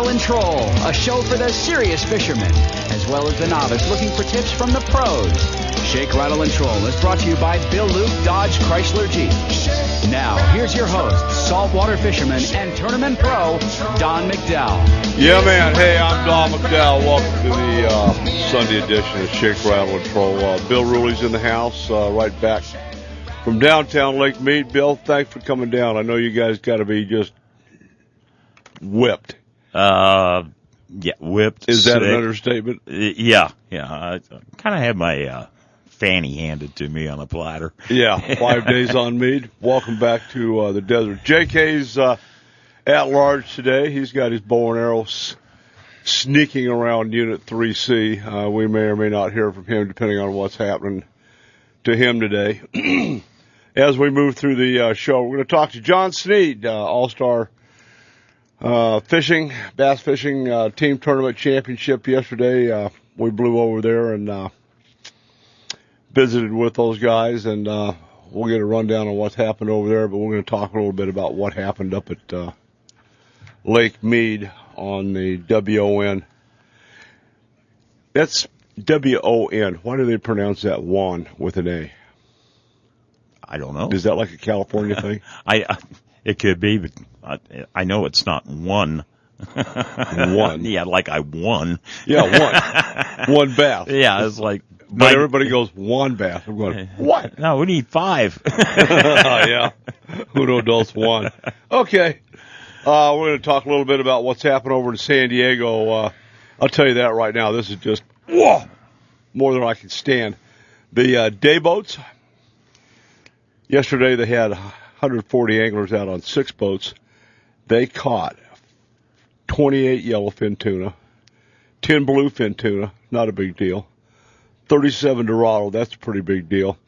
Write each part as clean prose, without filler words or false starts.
Rattle, and Troll, a show for the serious fishermen, as well as the novice looking for tips from the pros. Shake, Rattle, and Troll is brought to you by Bill Luke Dodge Chrysler Jeep. Now, here's your host, saltwater fisherman and tournament pro, Don McDowell. Yeah, man. Hey, I'm Don McDowell. Welcome to the Sunday edition of Shake, Rattle, and Troll. Bill Ruley's in the house, right back from downtown Lake Mead. Bill, thanks for coming down. I know you guys got to be just whipped. Yeah, whipped. Is that sick. an understatement? Yeah. I kind of had my fanny handed to me on a platter. Yeah, 5 days on Mead. Welcome back to the desert. JK's at large today. He's got his bow and arrows sneaking around Unit 3C. We may or may not hear from him depending on what's happening to him today. As we move through the show, we're going to talk to John Sneed, All-Star fishing, bass fishing team tournament championship yesterday. We blew over there and visited with those guys, and we'll get a rundown on what's happened over there, but we're going to talk a little bit about what happened up at Lake Mead on the WON. That's WON. Why do they pronounce that WON with an A? I don't know. Is that like a California thing? It could be, but I know it's not one. One. Yeah, like I won. Yeah, one bath. Yeah, it's like. But everybody goes, one bath. I'm going, what? No, we need 5. Yeah. Who knows one? Okay. We're going to talk a little bit about what's happened over in San Diego. I'll tell you that right now. This is just, more than I can stand. The day boats. Yesterday they had 140 anglers out on 6 boats. They caught 28 yellowfin tuna, 10 bluefin tuna, not a big deal. 37 Dorado, that's a pretty big deal.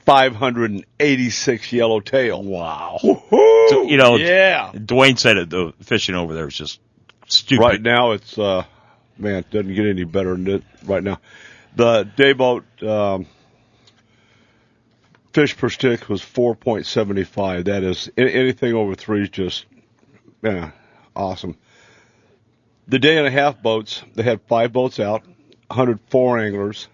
586 yellowtail. Wow. Woo-hoo! So, yeah. Dwayne said it, the fishing over there is just stupid. Right now it's, it doesn't get any better than it right now. The day boat fish per stick was 4.75. That is, anything over 3 is just, awesome. The day and a half boats, they had 5 boats out, 104 anglers,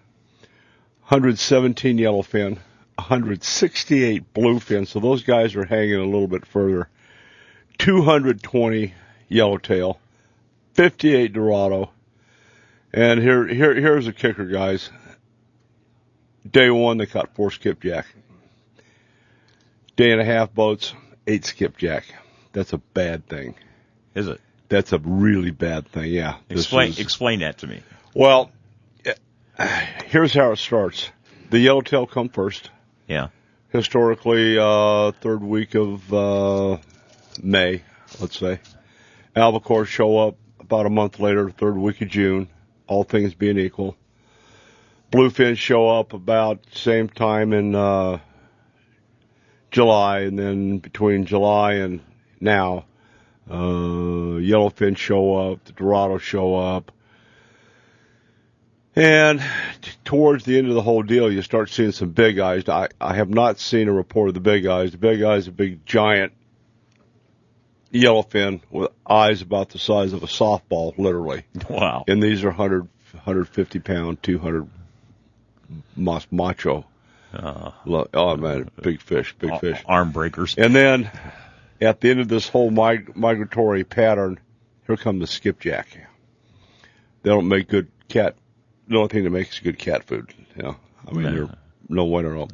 117 yellowfin, 168 bluefin, so those guys are hanging a little bit further. 220 yellowtail, 58 Dorado, and here's the kicker, guys. Day 1, they caught 4 skipjack. Day and a half boats, 8 skipjack. That's a bad thing. Is it? That's a really bad thing, yeah. Explain that to me. Well, here's how it starts. The yellowtail come first. Yeah. Historically, third week of May, let's say. Albacore show up about a month later, third week of June, all things being equal. Bluefin show up about same time in July, and then between July and now, yellowfin show up, the Dorado show up. And towards the end of the whole deal, you start seeing some big eyes. I have not seen a report of the big eyes. The big eyes are big, giant yellowfin with eyes about the size of a softball, literally. Wow. And these are 150-pound, 200 macho. Oh, man, big fish. Arm breakers. And then at the end of this whole migratory pattern, here come the skipjack. They don't make good cat. The only thing that makes good cat food. They're no bueno.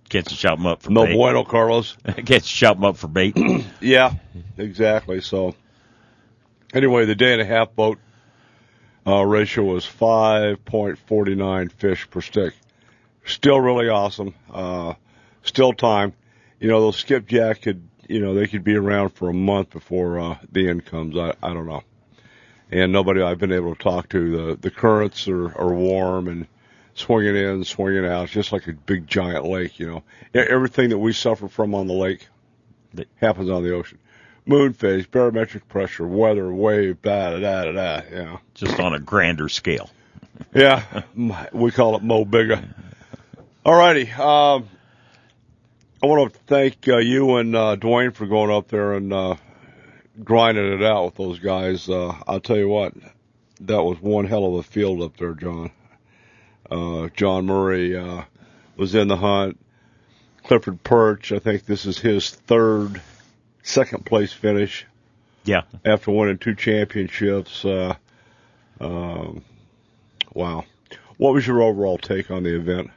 Can't you chop them up for no bait? No bueno, Carlos. Can't you chop them up for bait? Yeah, exactly. So anyway, the day and a half boat ratio was 5.49 fish per stick. Still really awesome. Still time. Those skipjack they could be around for a month before the end comes. I don't know. And nobody I've been able to talk to, the currents are warm and swinging in, swinging out. It's just like a big giant lake, Everything that we suffer from on the lake happens on the ocean. Moon phase, barometric pressure, weather, wave, da-da-da-da-da, Just on a grander scale. Yeah, we call it Mo Bigga. All righty. I want to thank you and Dwayne for going up there and grinding it out with those guys. I'll tell you what, that was one hell of a field up there, John. John Murray was in the hunt. Clifford Perch, I think this is his second place finish. Yeah. After winning 2 championships. Wow. What was your overall take on the event?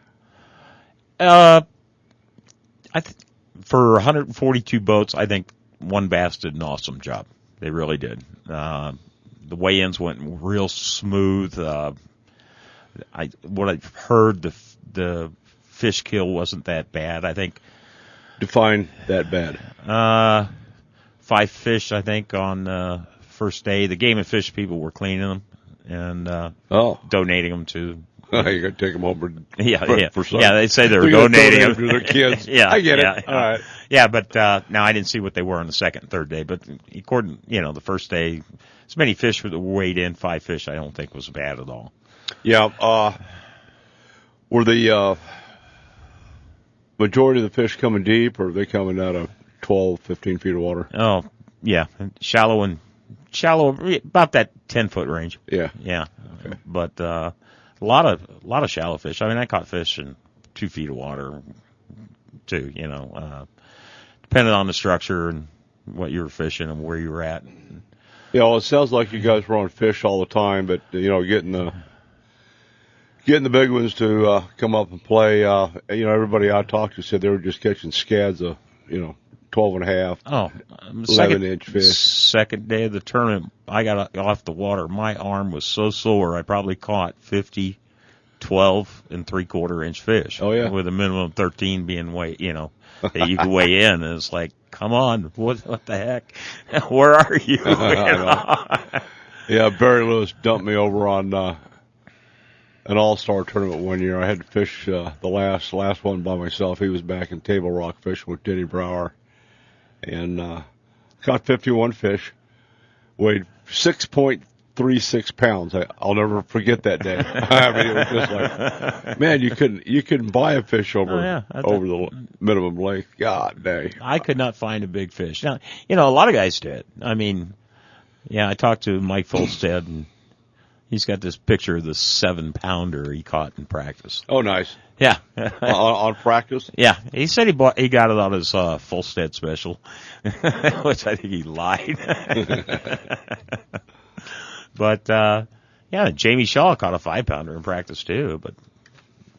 For 142 boats, I think One Bass did an awesome job. They really did. The weigh-ins went real smooth. What I've heard, the fish kill wasn't that bad. I think. Define that bad. 5 fish, I think, on first day. The Game and Fish people were cleaning them and donating them to. You got to take them home for some. Yeah, they say they were donating them to their kids. Yeah, I get it. All right. Yeah, but now I didn't see what they were on the second and third day. But according, the first day, as many fish were weighed in. 5 fish, I don't think was bad at all. Yeah. Were the majority of the fish coming deep, or are they coming out of 12, 15 feet of water? Oh, yeah, shallow, about that 10-foot range. Yeah. Yeah, okay. But a lot of shallow fish. I mean, I caught fish in 2 feet of water, too. Depending on the structure and what you were fishing and where you were at. Yeah, well, it sounds like you guys were on fish all the time, but getting the big ones to come up and play. Everybody I talked to said they were just catching scads of 12 and a half, 11-inch fish. Second day of the tournament, I got off the water. My arm was so sore, I probably caught 50, 12 and 3/4-inch fish. Oh, yeah. With a minimum of 13 being that you could weigh in. And it's like, come on, what the heck? Where are you? Yeah, Barry Lewis dumped me over on an all-star tournament one year. I had to fish the last one by myself. He was back in Table Rock fishing with Denny Brower. And caught 51 fish, weighed 6.36 pounds. I'll never forget that day. I mean, it was just like, man, you couldn't buy a fish over the minimum length. God dang. I could not find a big fish. Now, a lot of guys did. I mean, I talked to Mike Folstead, and he's got this picture of the 7-pounder he caught in practice. Oh, nice. Yeah. on practice? Yeah. He said he got it on his Folstead special, which I think he lied. But, Jamie Shaw caught a 5-pounder in practice too, but,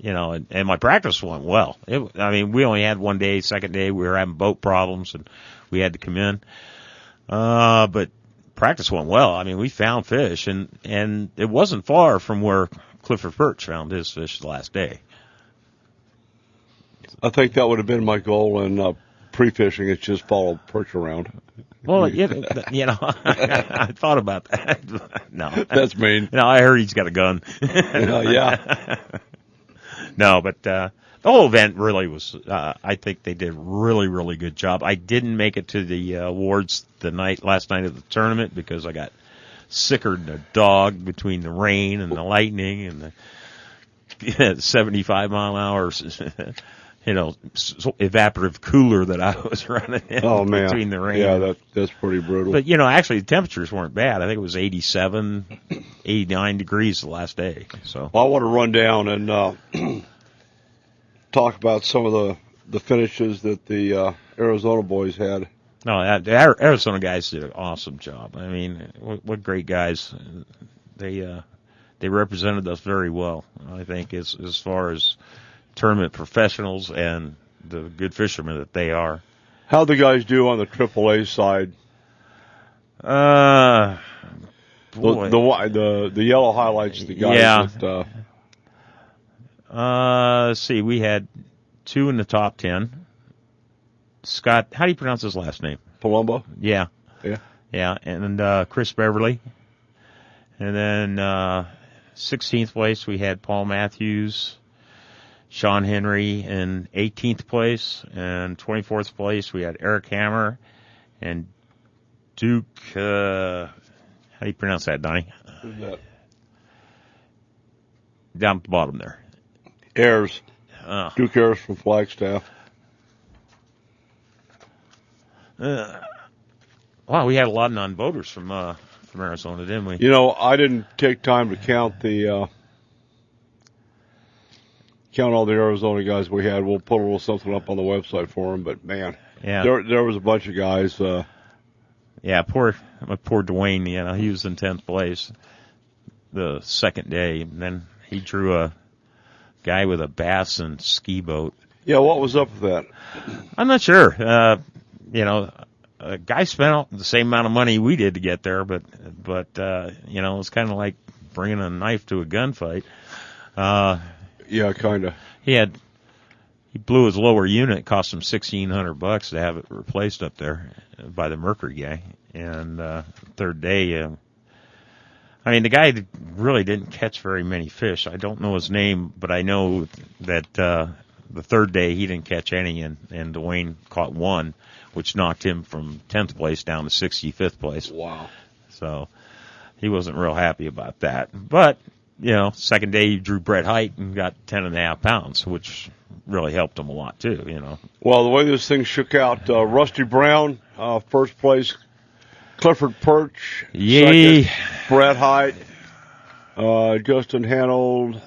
and my practice went well. We only had one day, second day, we were having boat problems and we had to come in. But practice went well. I mean, we found fish and it wasn't far from where Clifford Perch found his fish the last day. I think that would have been my goal in pre-fishing. It's just follow Perch around. Well, I thought about that. No, that's mean. I heard he's got a gun. Yeah. No, but the whole event really was. I think they did a really, really good job. I didn't make it to the awards last night of the tournament because I got sicker than a dog between the rain and the lightning and the 75 mile an hour. Evaporative cooler that I was running in between the rain. Yeah, that's pretty brutal. But, actually the temperatures weren't bad. I think it was 87, 89 degrees the last day. So I want to run down and talk about some of the finishes that the Arizona boys had. No, the Arizona guys did an awesome job. I mean, what great guys. They represented us very well, I think, as far as tournament professionals and the good fishermen that they are. How'd the guys do on the AAA side? Boy. The yellow highlights the guys that let's see, we had 2 in the top 10. Scott, how do you pronounce his last name? Palumbo? Yeah. Yeah. And Chris Beverly. And then 16th place we had Paul Matthews, Sean Henry in 18th place, and 24th place we had Eric Hammer and Duke. How do you pronounce that, Donnie? Who's that? Down at the bottom there. Ayers. Duke Ayers from Flagstaff. Wow, we had a lot of non-voters from Arizona, didn't we? You know, I didn't take time to count all the Arizona guys we had. We'll put a little something up on the website for them. But man, there was a bunch of guys. Poor Dwayne. You know, he was in 10th place the second day, and then he drew a guy with a bass and ski boat. Yeah, what was up with that? I'm not sure. You know, a guy spent the same amount of money we did to get there, but you know, it's kind of like bringing a knife to a gunfight. Yeah, kind of. He blew his lower unit. It cost him $1,600 to have it replaced up there by the Mercury guy. And third day, I mean, the guy really didn't catch very many fish. I don't know his name, but I know that the third day he didn't catch any, and Dwayne caught one, which knocked him from 10th place down to 65th place. Wow. So he wasn't real happy about that. But, you know, second day he drew Brett Height and got 10.5 pounds, which really helped him a lot too, you know. Well, the way this thing shook out, Rusty Brown, first place, Clifford Perch, second, Brett Height, Justin Hanold,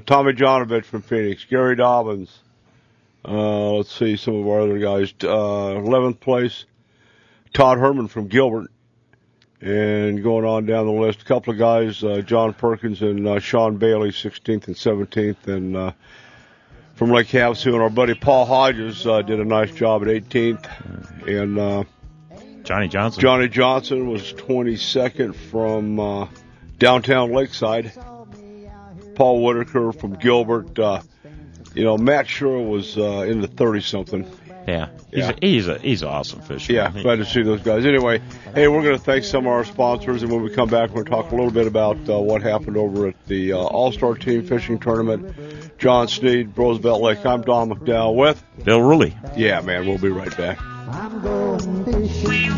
Tommy Jonovich from Phoenix, Gary Dobbins. Let's see some of our other guys. 11th place, Todd Herman from Gilbert. And going on down the list, a couple of guys, John Perkins and Sean Bailey, 16th and 17th. And from Lake Havasu, and our buddy Paul Hodges did a nice job at 18th. And Johnny Johnson was 22nd from downtown Lakeside. Paul Whitaker from Gilbert. You know, Matt Shura was in the 30-something. Yeah, he's an awesome fisherman. Yeah, glad to see those guys. Anyway, hey, we're going to thank some of our sponsors, and when we come back, we're going to talk a little bit about what happened over at the All-Star Team Fishing Tournament. John Sneed, Roosevelt Lake. I'm Don McDowell with Bill Ruley. Yeah, man, we'll be right back. I'm going fishing,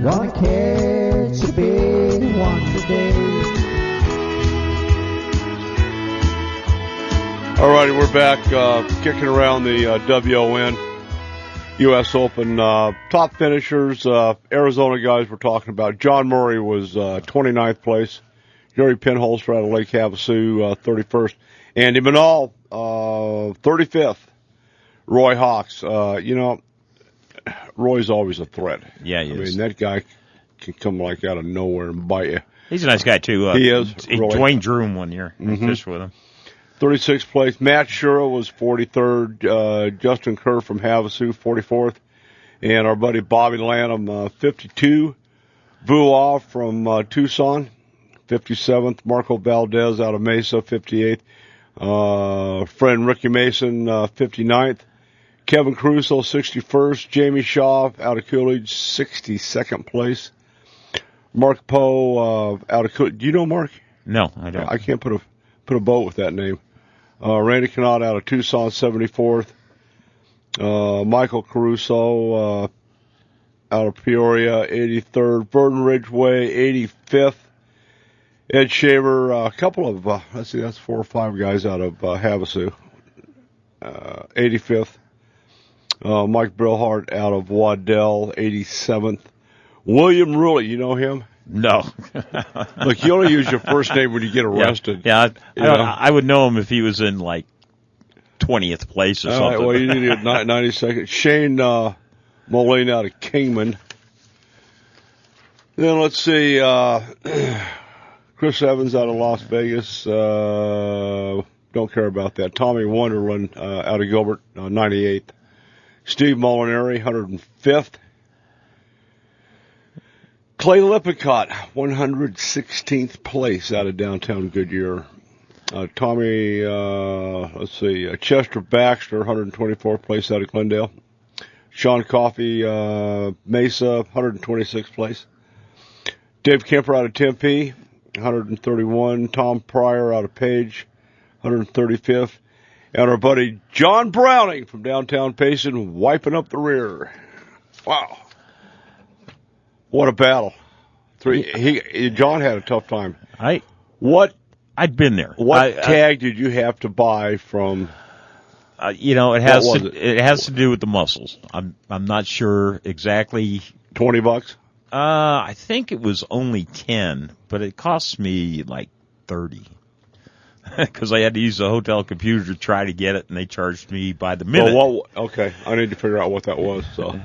gonna catch a big one today. All righty, we're back kicking around the WON U.S. Open top finishers. Arizona guys we're talking about. John Murray was 29th place. Gary Penholster out of Lake Havasu, 31st. Andy Manal, 35th. Roy Hawks. You know, Roy's always a threat. Yeah, he is. I mean, that guy can come like out of nowhere and bite you. He's a nice guy, too. He is. Dwayne drew him one year. Mm-hmm. Fished with him. 36th place. Matt Shura was 43rd. Justin Kerr from Havasu, 44th. And our buddy Bobby Lanham, 52. Vuoff from Tucson, 57th. Marco Valdez out of Mesa, 58th. Friend Ricky Mason, 59th. Kevin Caruso, 61st. Jamie Shaw out of Coolidge, 62nd place. Mark Poe out of Coolidge. Do you know Mark? No, I don't. I can't put a boat with that name. Randy Canott out of Tucson, 74th. Michael Caruso out of Peoria, 83rd. Burden Ridgeway, 85th. Ed Shaver, a couple of, let's see, that's 4 or 5 guys out of Havasu, 85th. Mike Brillhart out of Waddell, 87th. William Ruley, you know him? No. Look, you only use your first name when you get arrested. Yeah, I would know him if he was in, like, 20th place or something. All right, well, you needed 92nd. Shane Moline out of Kingman. Then let's see, Chris Evans out of Las Vegas. Don't care about that. Tommy Wonderland out of Gilbert, 98th. Steve Molinari, 105th. Clay Lippincott, 116th place out of downtown Goodyear. Tommy, Chester Baxter, 124th place out of Glendale. Sean Coffey, Mesa, 126th place. Dave Kemper out of Tempe, 131. Tom Pryor out of Page, 135th. And our buddy John Browning from downtown Payson wiping up the rear. Wow. What a battle. John had a tough time. I'd been there. What tag did you have to buy from? It has to do with the muscles. I'm not sure exactly $20? I think it was only 10, but it cost me like 30 because I had to use the hotel computer to try to get it, and they charged me by the minute. Well, okay, I need to figure out what that was. So,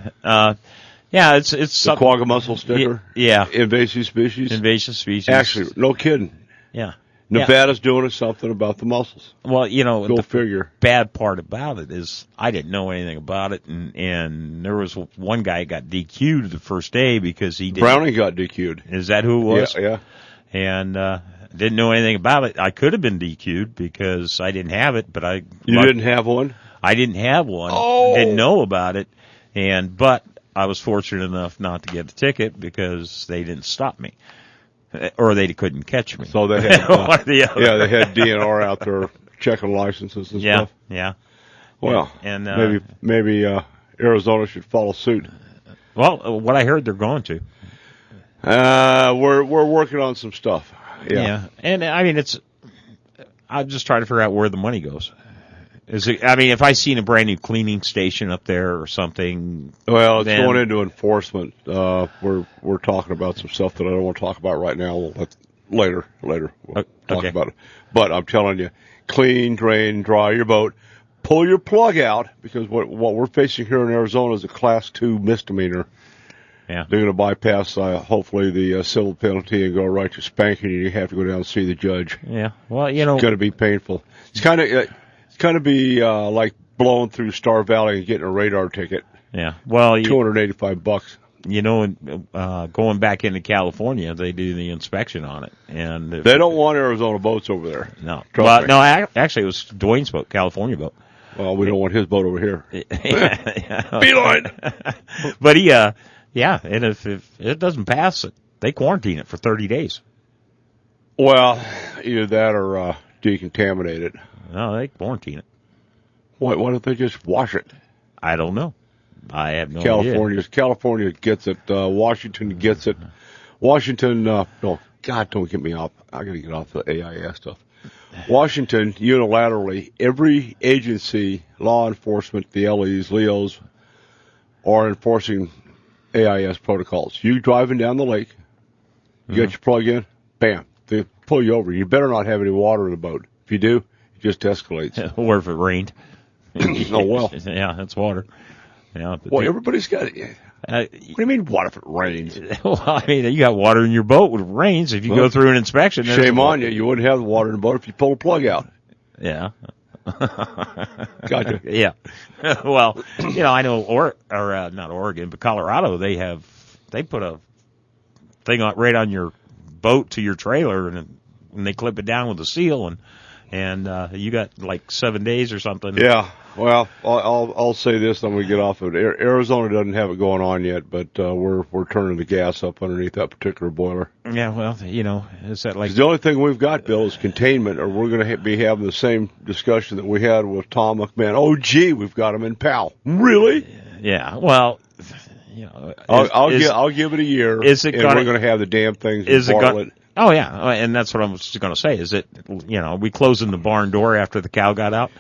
yeah, it's the something. quagga mussel sticker. Yeah, invasive species. Invasive species. Actually, no kidding. Yeah. Nevada's doing something about the mussels. Well, Go figure. Bad part about it is I didn't know anything about it, and there was one guy got DQ'd the first day because he didn't. Browning got DQ'd. Is that who it was? Yeah. And didn't know anything about it. I could have been DQ'd because I didn't have it, but You didn't have one? I didn't have one. Oh. Didn't know about it, but I was fortunate enough not to get a ticket because they didn't stop me. Or they couldn't catch me. So they had, One or the other. yeah, they had DNR out there checking licenses and stuff. Yeah. Well, and maybe Arizona should follow suit. Well, what I heard, they're going to. We're working on some stuff. Yeah. And I mean, I'm just trying to figure out where the money goes. If I seen a brand new cleaning station up there or something. Well, it's going into enforcement. We're talking about some stuff that I don't want to talk about right now. Later we'll talk about it. But I'm telling you, clean, drain, dry your boat, pull your plug out, because what we're facing here in Arizona is a Class 2 misdemeanor. Yeah. They're going to bypass, hopefully, the civil penalty and go right to spanking, and you have to go down and see the judge. Yeah. Well, it's going to be painful. It's kind of be like blowing through Star Valley and getting a radar ticket. Yeah. Well, $285. Going back into California, they do the inspection on it, and they don't want Arizona boats over there. No. Trust me. No. Actually, it was Dwayne's boat, California boat. Well, we don't want his boat over here. Beeline. But and if it doesn't pass it, they quarantine it for 30 days. Well, either that or decontaminate it. No, they quarantine it. Why don't they just wash it? I don't know. I have no idea. California gets it. Washington gets it. Washington, no, God, don't get me off. I got to get off the AIS stuff. Washington, unilaterally, every agency, law enforcement, the LEs, LEOs, are enforcing AIS protocols. You driving down the lake, you got your plug in, bam, they pull you over. You better not have any water in the boat. If you do, it just escalates. Or if it rained. Oh, well. Yeah, that's water. Yeah, well, everybody's got it. What do you mean, what if it rains? Well, I mean, you got water in your boat when it rains. If you go through an inspection, shame on you. You wouldn't have the water in the boat if you pull a plug out. Yeah. Gotcha. Yeah. Well, I know, not Oregon, but Colorado, they put a thing right on your boat to your trailer, and they clip it down with a seal, and you got like 7 days or something. Yeah. Well, I'll say this, then we get off of it. Arizona doesn't have it going on yet, but we're turning the gas up underneath that particular boiler. Yeah, well, is that like... The only thing we've got, Bill, is containment, or we're going to be having the same discussion that we had with Tom McMahon. Oh, gee, we've got him in PAL. Really? Yeah, well... I'll give it a year, we're going to have the damn things in Bartlett. Oh, yeah, and that's what I was going to say. Is it, are we closing the barn door after the cow got out?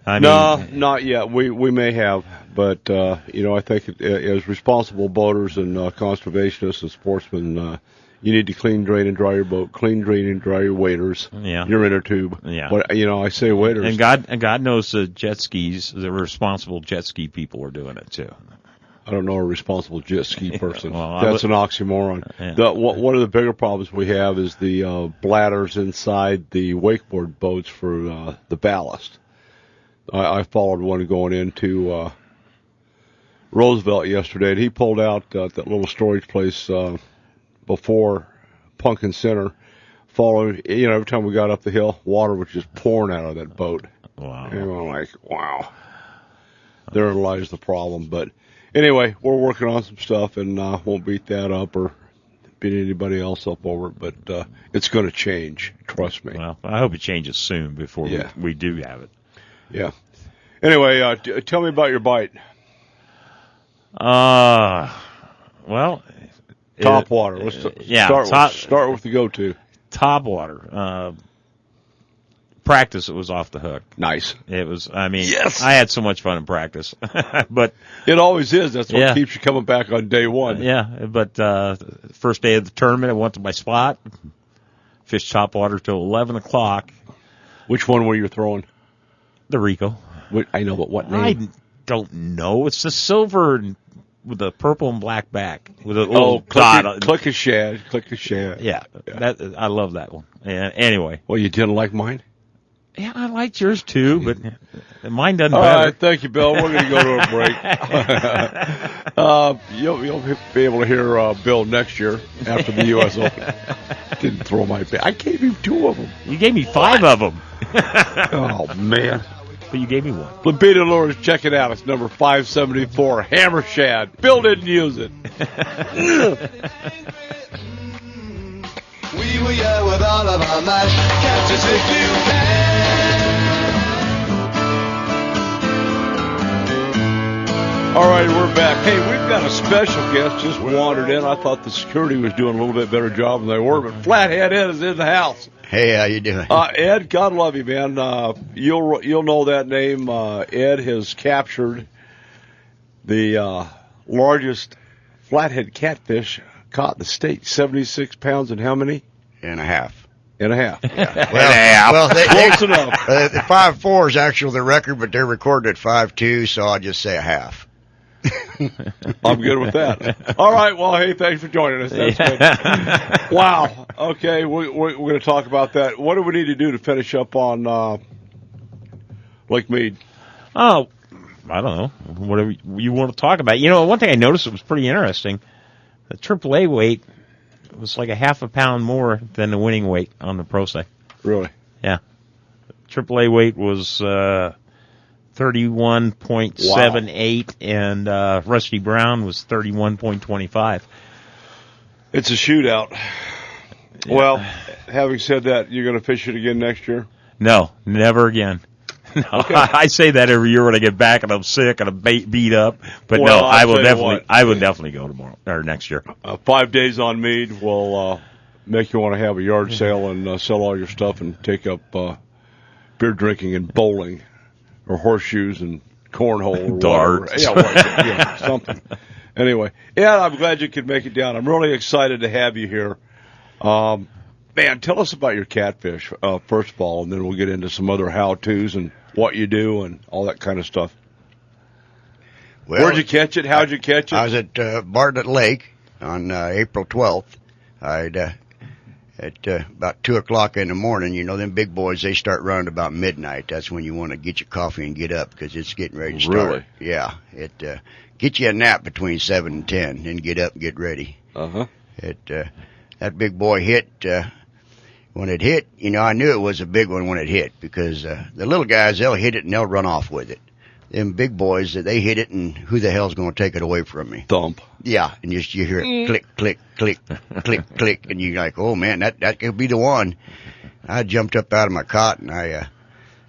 No, not yet. We may have, but I think as responsible boaters and conservationists and sportsmen, you need to clean, drain, and dry your boat. Clean, drain, and dry your waders. Yeah. Your inner tube. Yeah. But I say waders. And God knows the jet skis, the responsible jet ski people are doing it too. I don't know a responsible jet ski person. Well, that's an oxymoron. Yeah. One of the bigger problems we have is the bladders inside the wakeboard boats for the ballast. I followed one going into Roosevelt yesterday, and he pulled out that little storage place before Pumpkin Center. Following, every time we got up the hill, water was just pouring out of that boat. Wow. And I'm like, wow. Therein lies the problem. But anyway, we're working on some stuff, and won't beat that up or beat anybody else up over it. But it's going to change. Trust me. Well, I hope it changes soon before we do have it. Yeah. Anyway, tell me about your bite. Well, top water. Let's start with the go-to. Top water. practice, it was off the hook. Nice. It was, I mean, Yes. I had so much fun in practice. But It always is. That's what Yeah. keeps you coming back on day one. first day of the tournament, I went to my spot, fished topwater till 11 o'clock, Which one were you throwing? the Rico. I know, but what name? I don't know. It's the silver with the purple and black back with a little dot. click a shad. Yeah, I love that one. And anyway, Well, you didn't like mine? yeah, I liked yours too, but mine doesn't All matter. right, thank you, Bill. We're going to go to a break. You'll be able to hear Bill next year after the U.S. Open. Didn't throw my bait. I gave him 2 of them. You gave me 5 of them, Oh, man. but you gave me 1. Libido Lures, check it out. It's number 574, Hammer Shad. Bill didn't use it. We were young with all of our might. Catch us if you can. All right, we're back. Hey, we've got a special guest just wandered in. I thought the security was doing a little bit better job than they were, but Flathead Ed is in the house. Hey, how you doing? Ed, God love you, man. You'll know that name. Ed has captured the largest flathead catfish caught in the state. 76 pounds and how many? And a half. And a half. Well, Close enough. The 5.4 is actually the record, but they're recorded at 5.2, so I'll just say a half. I'm good with that. All right. Well, hey, thanks for joining us. That's good. Wow. Okay, we're going to talk about that. What do we need to do to finish up on Lake Mead? Oh, I don't know. Whatever you want to talk about. You know, one thing I noticed that was pretty interesting. The AAA weight was like a half a pound more than the winning weight on the Pro Se. Really? Yeah. AAA weight was 31.78, and Rusty Brown was 31.25. It's a shootout. Yeah. Well, having said that, you're going to fish it again next year? No, never again. No, Okay. I say that every year when I get back and I'm sick and I'm beat up. But Well, no, I will definitely go tomorrow or next year. 5 days on Mead will make you want to have a yard sale and sell all your stuff and take up beer drinking and bowling or horseshoes and cornhole or darts. Yeah, something. Anyway, yeah, I'm glad you could make it down. I'm really excited to have you here. Man, tell us about your catfish, first of all, and then we'll get into some other how-tos and what you do and all that kind of stuff. Well, Where'd you catch it? How'd you catch it? I was at Bartlett Lake on April 12th. At about 2 o'clock in the morning, you know, them big boys, they start running about midnight. That's when you want to get your coffee and get up because it's getting ready to start. Really? Yeah. Get you a nap between 7 and 10, then get up and get ready. Uh-huh. That big boy hit, when it hit, you know, I knew it was a big one when it hit because the little guys, they'll hit it and they'll run off with it. Them big boys, they hit it and who the hell's going to take it away from me? Thump. Yeah, and you hear it click, click, click, click, click, and you're like, oh man, that could be the one. I jumped up out of my cot and I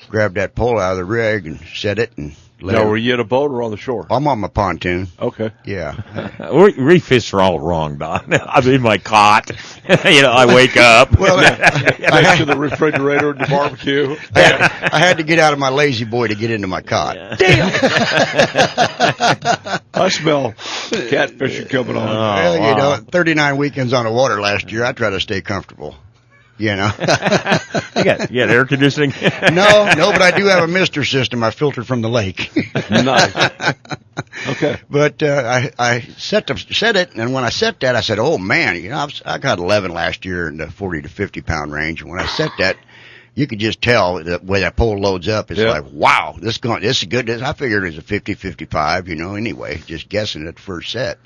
grabbed that pole out of the rig and set it and Now, were you at a boat or on the shore? I'm on my pontoon. Okay. Yeah. We fish are all wrong, Don. I'm in my cot. You know, I wake up. Well, Next to the refrigerator and the barbecue. I had to get out of my lazy boy to get into my cot. Damn! I smell catfishing coming on. Well, you know, 39 weekends on the water last year. I try to stay comfortable. You know. You got air conditioning? No, but I do have a mister system. I filter from the lake. Nice. Okay. But I set it, and when I set that, I said, "Oh man, you know, I got 11 last year in the 40 to 50 pound range." And when I set that, you could just tell the way that pole loads up. It's like, wow, this is good. I figured it was a 50, 55, you know. Anyway, just guessing at the first set,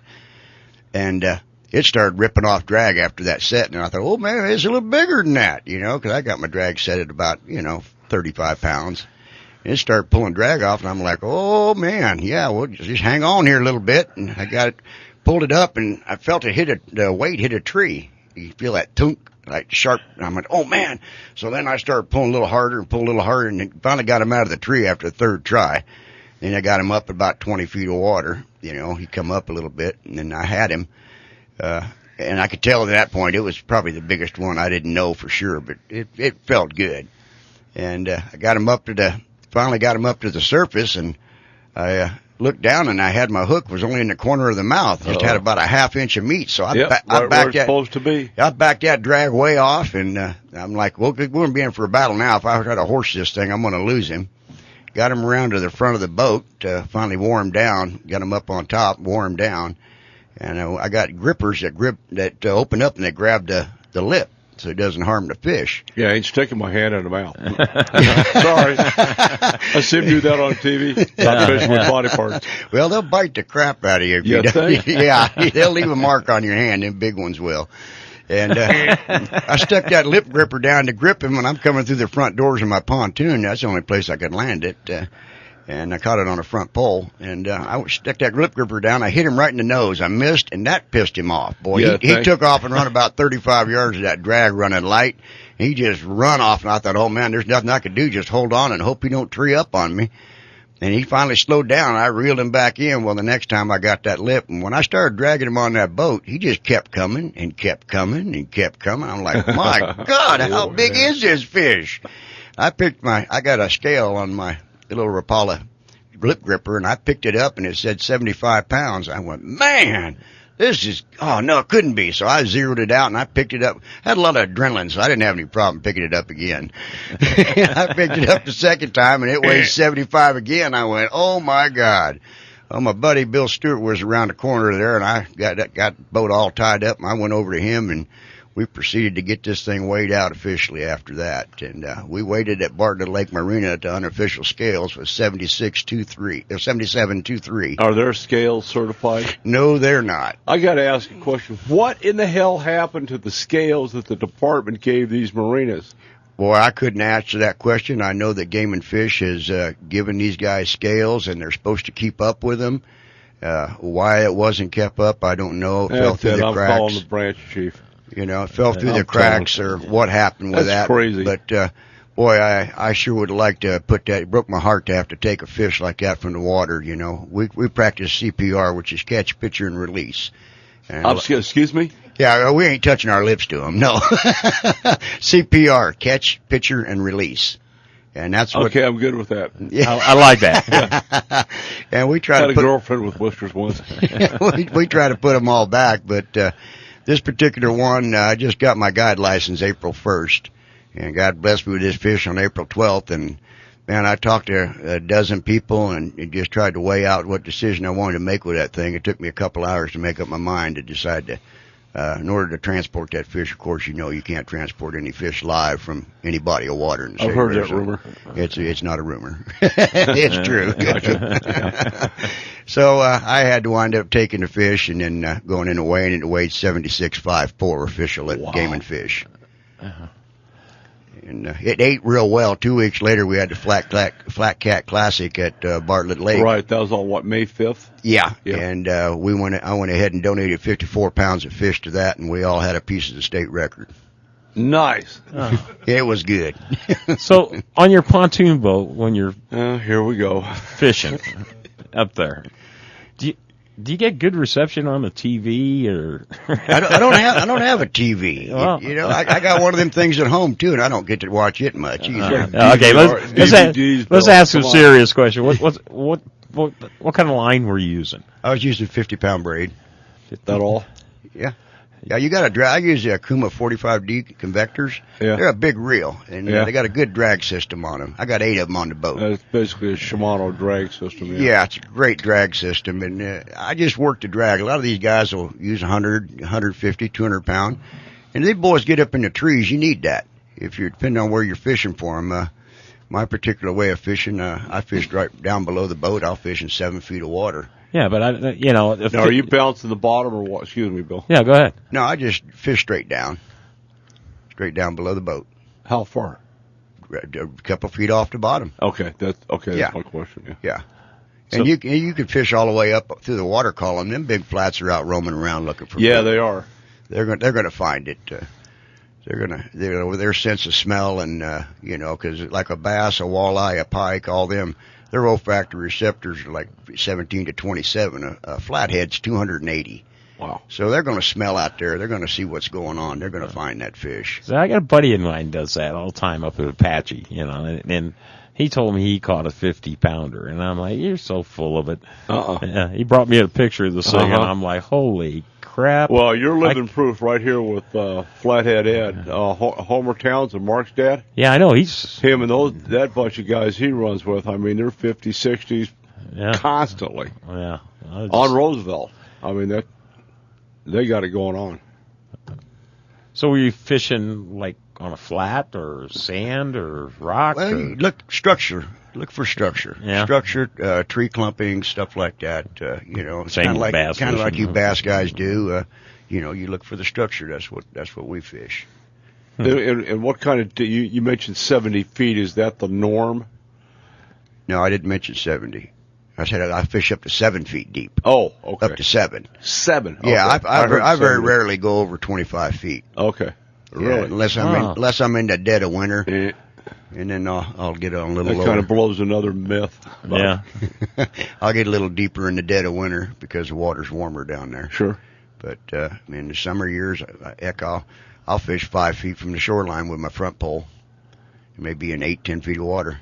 and it started ripping off drag after that set, and I thought, oh man, it's a little bigger than that, you know, because I got my drag set at about 35 pounds. And it started pulling drag off, and I'm like, oh man, yeah, well, just hang on here a little bit. And I got it, pulled it up, and I felt the weight hit a tree. You feel that thunk, like sharp. And I'm like, oh man. So then I started pulling a little harder, and finally got him out of the tree after the third try. Then I got him up about 20 feet of water. You know, he come up a little bit, and then I had him. And I could tell at that point it was probably the biggest one. I didn't know for sure, but it felt good. And I finally got him up to the surface, and I looked down, and I had my hook was only in the corner of the mouth. Just had about a half inch of meat, so I backed it's supposed to be. I backed that drag way off, and I'm like, well, we're going to be in for a battle now. If I try to horse this thing, I'm going to lose him. Got him around to the front of the boat, finally wore him down, got him up on top, wore him down, and I got grippers that open up and they grab the lip so it doesn't harm the fish. Yeah, I ain't sticking my hand in the mouth. Sorry. I see him do that on TV. Not fishing with body parts. Well, they'll bite the crap out of you. Yeah, they'll leave a mark on your hand. Them big ones will. And I stuck that lip gripper down to grip him when I'm coming through the front doors of my pontoon. That's the only place I could land it. And I caught it on a front pole. And I stuck that lip gripper down. I hit him right in the nose. I missed, and that pissed him off. Boy, he took off and run about 35 yards of that drag running light. He just run off, and I thought, oh, man, there's nothing I could do. Just hold on and hope he don't tree up on me. And he finally slowed down. I reeled him back in. Well, the next time I got that lip, and when I started dragging him on that boat, he just kept coming and kept coming and kept coming. I'm like, my God, how big is this fish? I got a scale on my little Rapala lip gripper, and I picked it up, and it said 75 pounds. I went, man, this is, oh, no, it couldn't be. So I zeroed it out, and I picked it up. I had a lot of adrenaline, so I didn't have any problem picking it up again. I picked it up the second time, and it weighed 75 again. I went, oh, my God. Well, my buddy Bill Stewart was around the corner there, and I got the boat all tied up, and I went over to him, and we proceeded to get this thing weighed out officially after that. And we weighed it at Bartlett Lake Marina at the unofficial scales with 77.23. Are their scales certified? No, they're not. I got to ask a question. What in the hell happened to the scales that the department gave these marinas? Boy, I couldn't answer that question. I know that Game and Fish has given these guys scales, and they're supposed to keep up with them. Why it wasn't kept up, I don't know. It fell through the cracks. I'm calling the branch chief. You know, it fell through the cracks or what happened with that. That's crazy. But, boy, I sure would like to put that. It broke my heart to have to take a fish like that from the water, you know. We practice CPR, which is catch, picture, and release. And excuse me? Yeah, we ain't touching our lips to them, no. CPR, catch, picture, and release. And that's what. Okay, I'm good with that. Yeah. I like that. And we try I had to a girlfriend with whiskers once. we try to put them all back, but this particular one, I just got my guide license April 1st, and God blessed me with this fish on April 12th, and man, I talked to a dozen people and just tried to weigh out what decision I wanted to make with that thing. It took me a couple hours to make up my mind to decide to, in order to transport that fish, of course, you know, you can't transport any fish live from any body of water in the I've heard that rumor. It's not a rumor. It's true. So I had to wind up taking the fish and then going in and weighing it. It weighed 76.54 official at Game and Fish. Uh-huh. And it ate real well. 2 weeks later, we had the Flat Cat Classic at Bartlett Lake. Right, that was on what, May 5th? Yeah. And I went ahead and donated 54 pounds of fish to that, and we all had a piece of the state record. Nice. It was good. So on your pontoon boat, when you're here we go fishing up there, do you get good reception on the TV or? I don't have a TV. Well, you know, I got one of them things at home too, and I don't get to watch it much either. Okay, let's ask a serious question. What kind of line were you using? I was using 50-pound braid. That all? Yeah. Yeah, you got I use the Akuma 45D convectors. Yeah. They're a big reel, and they got a good drag system on them. I got 8 of them on the boat. It's basically a Shimano drag system. Yeah, it's a great drag system, and I just work the drag. A lot of these guys will use 100, 150, 200 pound, and these boys get up in the trees. You need that if you're depending on where you're fishing for them. My particular way of fishing, I fished right down below the boat. I'll fish in 7 feet of water. Yeah, but now, are you bouncing the bottom or what? Excuse me, Bill. Yeah, go ahead. No, I just fish straight down below the boat. How far? A couple feet off the bottom. Okay, that's my question. Yeah. And you can fish all the way up through the water column. Them big flats are out roaming around looking for. Yeah, food. they are. They're going to find it. With their sense of smell and because like a bass, a walleye, a pike, all them. Their olfactory receptors are like 17 to 27. A flathead's 280. Wow. So they're going to smell out there. They're going to see what's going on. They're going to find that fish. So I got a buddy of mine does that all the time up at Apache, and he told me he caught a 50-pounder, and I'm like, you're so full of it. Yeah, he brought me a picture of the thing, and I'm like, holy crap. Well, you're living proof right here with Flathead Ed, Homer Towns and Mark's dad. Yeah, I know. He's him and that bunch of guys he runs with. I mean, they're 50s, 60s constantly. Yeah. On Roosevelt. I mean, they got it going on. So were you fishing like on a flat or sand or rock? Well, or? look for structure. Yeah. Structure, tree clumping, stuff like that. It's Same kind of with like bass fishing, you bass guys do. You look for the structure. That's what we fish. And what kind of you mentioned 70 feet? Is that the norm? No, I didn't mention 70. I said I fish up to 7 feet deep. Oh, okay. Up to 7. 7. Yeah, okay. I very rarely go over 25 feet. Okay. Really? Yeah, unless I'm in the dead of winter, and then I'll get on a little. That lower. kind of blows another myth. Yeah. I'll get a little deeper in the dead of winter because the water's warmer down there. Sure. But in the summer years, I'll fish 5 feet from the shoreline with my front pole. It may be in 8-10 feet of water.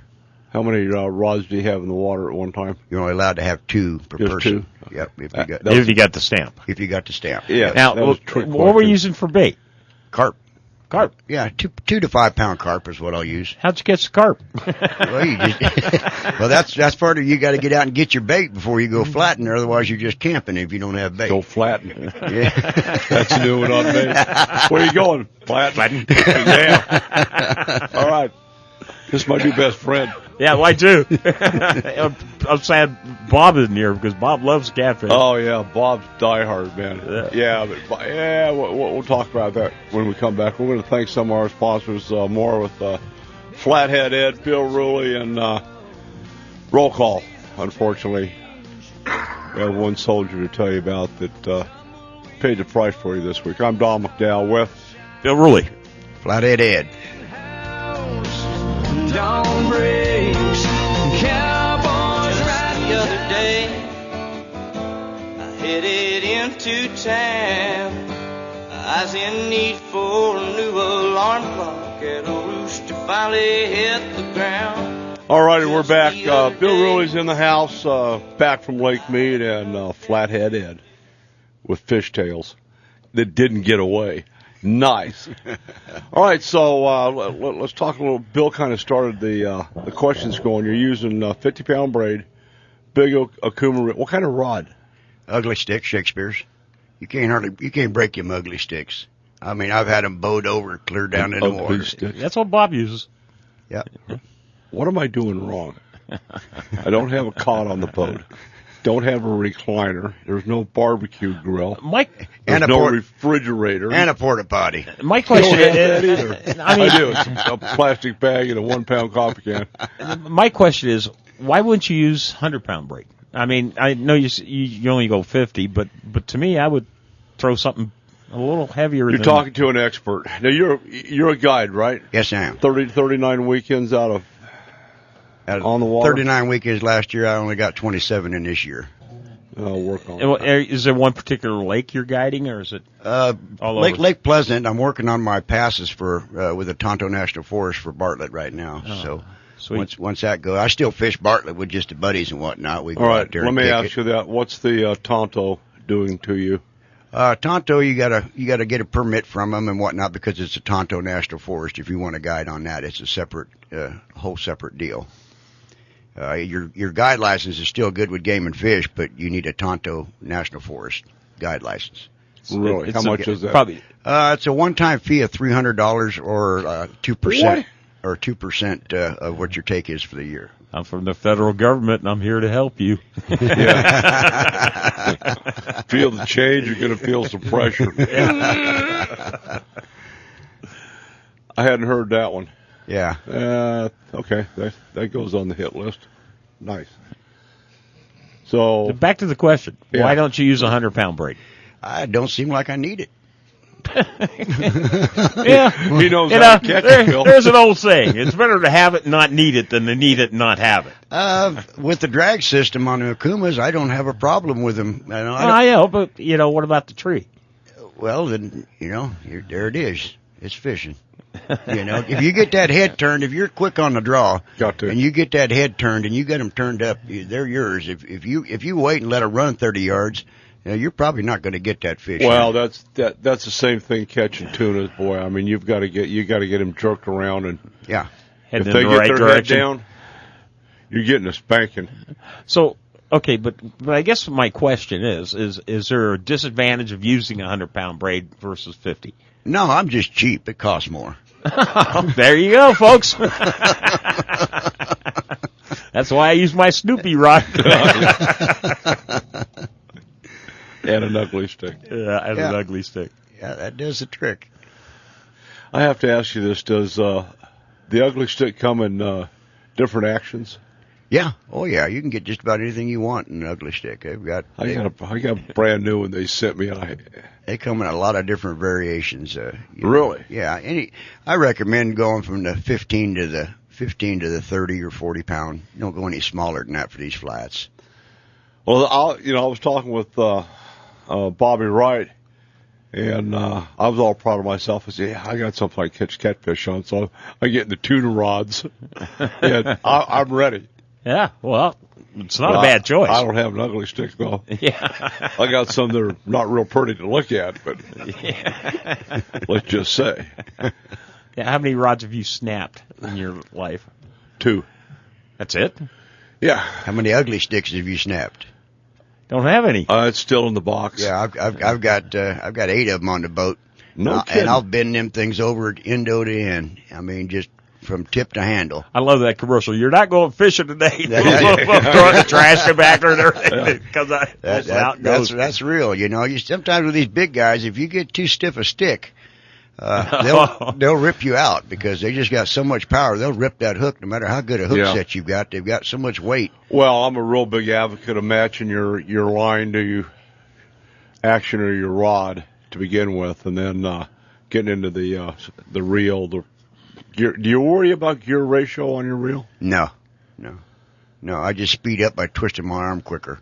How many rods do you have in the water at one time? You're only allowed to have 2 per Just person. 2? Yep. If you got the stamp. If you got the stamp. Yeah. Now, what were you using for bait? Carp. Carp. Yeah, 2 to 5 pound carp is what I'll use. How'd you catch the carp? Well, that's part of you got to get out and get your bait before you go flatten, or otherwise you're just camping if you don't have bait. Go flatten. Yeah. That's a new one on me. Where are you going? Flatten. Yeah. All right. This is my new best friend. Yeah, why too? I'm sad Bob isn't here because Bob loves catfish. Oh yeah, Bob's diehard, man. Yeah, we'll talk about that when we come back. We're going to thank some of our sponsors more with Flathead Ed, Phil Ruley, and Roll Call. Unfortunately, we have one soldier to tell you about that paid the price for you this week. I'm Don McDowell with Phil Ruley. Flathead Ed. Dawn breaks, cowboys ride the other day. I headed into town. I was in need for a new alarm clock, and a rooster finally hit the ground. All righty, we're back. Bill Ruley's in the house, back from Lake Mead, and Flathead Ed with fishtails that didn't get away. Nice. All right, so let's talk a little. Bill kind of started the questions going. You're using 50-pound braid, big Okuma. What kind of rod? Ugly sticks, Shakespeare's. You can't break them ugly sticks. I mean, I've had them bowed over, clear down in the water. Sticks. That's what Bob uses. Yeah. What am I doing wrong? I don't have a cot on the boat. Don't have a recliner. There's no barbecue grill. Mike, There's no refrigerator. And a porta potty. My question Don't have that either. I mean, I do. It's a plastic bag and a 1-pound coffee can. My question is, why wouldn't you use 100-pound braid? I mean, I know you only go 50, but to me, I would throw something a little heavier. You're talking to an expert. Now you're a guide, right? Yes, I am. 30 to 39 weekends out on the water. 39 weekends last year. I only got 27 in this year. I'll work on it. Is there one particular lake you're guiding, or is it all over? Lake Pleasant. I'm working on my passes with the Tonto National Forest for Bartlett right now. So sweet. once that goes, I still fish Bartlett with just the buddies and whatnot. We go All right, out there let and me kick ask it. you that. What's the Tonto doing to you? Tonto, you gotta get a permit from them and whatnot because it's a Tonto National Forest. If you want to guide on that, it's a separate, whole separate deal. Your guide license is still good with game and fish, but you need a Tonto National Forest guide license. Really? How much is that? Probably. It's a one-time fee of $300 or 2%, or 2% of what your take is for the year. I'm from the federal government, and I'm here to help you. Yeah. Feel the change, you're going to feel some pressure. I hadn't heard that one. Yeah. Okay, that goes on the hit list. Nice. So Back to the question. Yeah. Why don't you use a 100-pound braid? I don't seem like I need it. Yeah. He knows how to catch it, Phil. There's an old saying. It's better to have it and not need it than to need it and not have it. With the drag system on the Akumas, I don't have a problem with them. I know, but, what about the tree? Well, then, there it is. It's fishing. If you get that head turned, if you're quick on the draw, and you get that head turned and you get them turned up, they're yours. If you wait and let it run 30 yards, you're probably not going to get that fish. Well, that's the same thing catching tunas, boy. I mean, you got to get them jerked around, and yeah, if they get their head down, you're getting a spanking. So, okay, but I guess my question is there a disadvantage of using a 100-pound braid versus 50? No, I'm just cheap. It costs more. There you go, folks. That's why I use my Snoopy rod. And an ugly stick. Yeah, and an ugly stick. Yeah, that does the trick. I have to ask you this: does the ugly stick come in different actions? Yeah. Oh, yeah. You can get just about anything you want in an ugly stick. I got a brand new one they sent me, and they come in a lot of different variations. Really? Yeah. I recommend going from the 15 to the 30 or 40 pound. Don't go any smaller than that for these flats. Well, I was talking with Bobby Wright, and I was all proud of myself. I said, "Yeah, I got something I catch catfish on." So I get the tuna rods, and I'm ready. Yeah, well, it's not a bad choice. I don't have an ugly stick, though. Yeah. I got some that are not real pretty to look at, but let's just say. Yeah, how many rods have you snapped in your life? 2. That's it? Yeah. How many ugly sticks have you snapped? Don't have any. It's still in the box. Yeah, I've got 8 of them on the boat. No kidding. And I'll bend them things over end to end. I mean, just from tip to handle. I love that commercial. You're not going fishing today. Throwing the trash compactor and everything. Because that's real. You sometimes with these big guys, if you get too stiff a stick, they'll rip you out because they just got so much power. They'll rip that hook no matter how good a hook set you've got. They've got so much weight. Well, I'm a real big advocate of matching your line to your action or your rod to begin with, and then getting into the reel. The gear. Do you worry about gear ratio on your reel? No. I just speed up by twisting my arm quicker.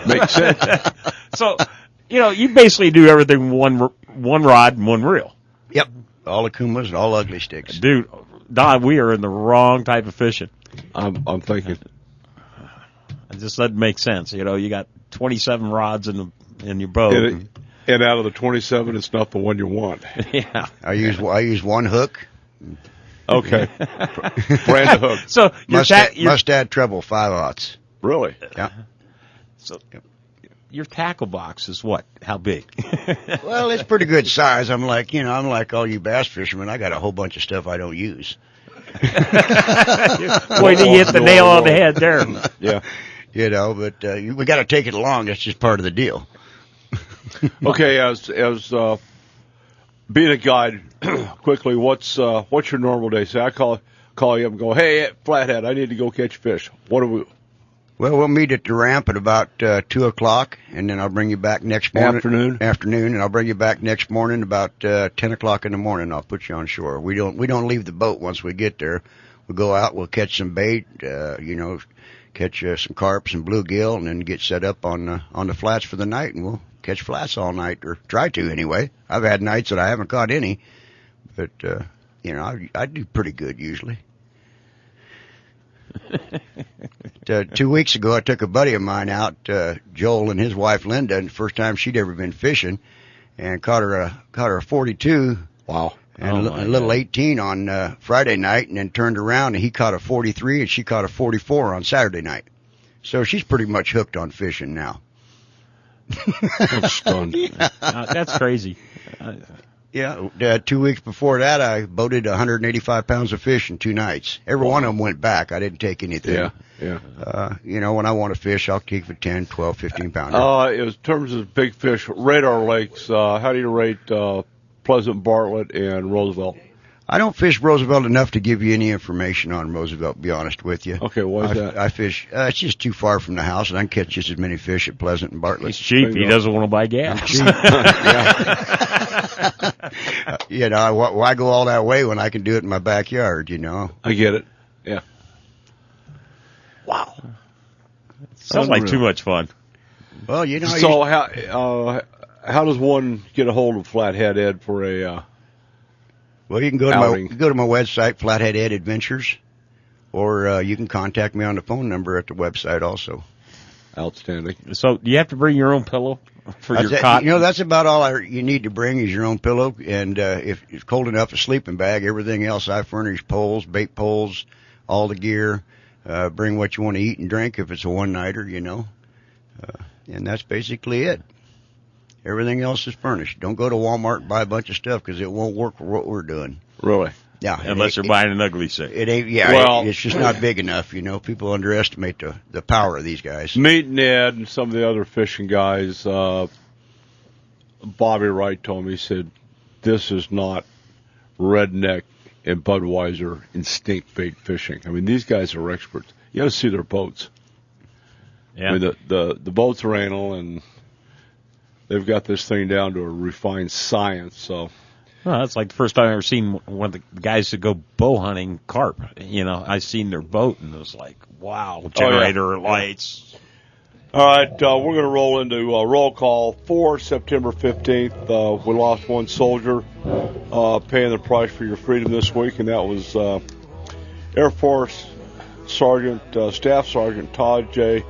Makes sense. So, you basically do everything one rod and one reel. Yep. All the Kumas and all ugly sticks. Dude, Don, we are in the wrong type of fishing. I'm thinking. It just doesn't make sense. You got 27 rods in your boat. And out of the 27, it's not the one you want. Yeah. I use one hook. Okay. Brand of hook. So must add treble 5/0. Really? Yeah. So your tackle box is what? How big? Well, it's pretty good size. I'm like all you bass fishermen. I got a whole bunch of stuff I don't use. Boy, you hit the nail on the head there. Yeah. But we got to take it along. That's just part of the deal. Okay, as being a guide, quickly, what's your normal day? Say I call you up and go, "Hey, Flathead, I need to go catch fish." What do we? Well, we'll meet at the ramp at about 2:00, and then I'll bring you back next morning. Afternoon, and I'll bring you back next morning about 10:00 in the morning. I'll put you on shore. We don't leave the boat once we get there. We'll go out. We'll catch some bait. Catch some carp, some bluegill, and then get set up on the flats for the night, and we'll catch flats all night, or try to anyway. I've had nights that I haven't caught any, but I do pretty good usually. 2 weeks ago, I took a buddy of mine out, Joel and his wife Linda, and the first time she'd ever been fishing, and caught her a 42. Wow. And a little 18 on Friday night, and then turned around and he caught a 43 and she caught a 44 on Saturday night. So she's pretty much hooked on fishing now. I'm stunned. That's crazy. Yeah, 2 weeks before that, I boated 185 pounds of fish in 2 nights. Every one of them went back. I didn't take anything. Yeah. When I want to fish, I'll keep a 10, 12, 15 pounder. In terms of big fish, rate our lakes. How do you rate Pleasant, Bartlett, and Roosevelt? I don't fish Roosevelt enough to give you any information on Roosevelt, to be honest with you. Okay, why is that? I fish, it's just too far from the house, and I can catch just as many fish at Pleasant and Bartlett. He's cheap. He doesn't want to buy gas. You know, why go all that way when I can do it in my backyard, you know? I get it. Yeah. Wow. Sounds like too much fun. Well, you know. So how does one get a hold of Flathead Ed for a well, you can go to my website, Flathead Ed Adventures, or you can contact me on the phone number at the website also. Outstanding. So do you have to bring your own pillow for your cot? You know, that's about all you need to bring is your own pillow, and if it's cold enough, a sleeping bag. Everything else I furnish: poles, bait poles, all the gear. Bring what you want to eat and drink if it's a one-nighter, you know. And that's basically it. Everything else is furnished. Don't go to Walmart and buy a bunch of stuff because it won't work for what we're doing. Really? Yeah. Unless you're buying an ugly set. It ain't. Yeah. Well, it's just not big enough. You know, people underestimate the power of these guys. Meeting Ed and some of the other fishing guys, Bobby Wright told me, he said, this is not redneck and Budweiser instinct bait fishing. I mean, these guys are experts. You got to see their boats. Yeah. I mean, the boats are anal, and they've got this thing down to a refined science. So, well, that's like the first time I ever seen one of the guys that go bow hunting carp. You know, I seen their boat, and it was like, wow, generator lights. All right, we're going to roll into roll call for September 15th. We lost one soldier paying the price for your freedom this week, and that was Air Force Sergeant, Staff Sergeant Todd J.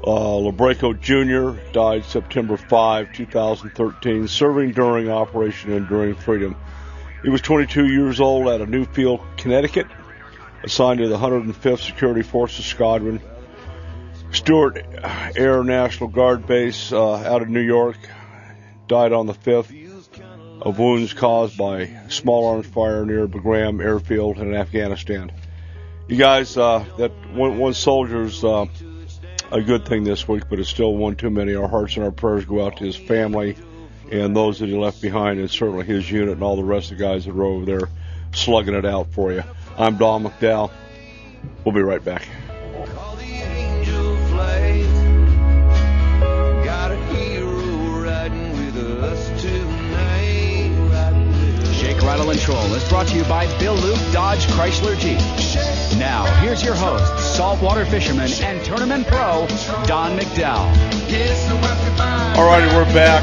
Labreco Jr. died September 5, 2013, serving during Operation Enduring Freedom. He was 22 years old out of Newfield, Connecticut, assigned to the 105th Security Forces Squadron, Stewart Air National Guard Base out of New York. Died on the 5th of wounds caused by small arms fire near Bagram Airfield in Afghanistan. You guys, that one soldier's a good thing this week, but it's still one too many. Our hearts and our prayers go out to his family and those that he left behind, and certainly his unit and all the rest of the guys that are over there slugging it out for you. I'm Don McDowell. We'll be right back. Call the angel flag. Got a hero riding with us tonight. Shake, Rattle, and Troll is brought to you by Bill Luke Dodge Chrysler Jeep. Now, here's your host, saltwater fisherman and tournament pro, Don McDowell. All righty, we're back.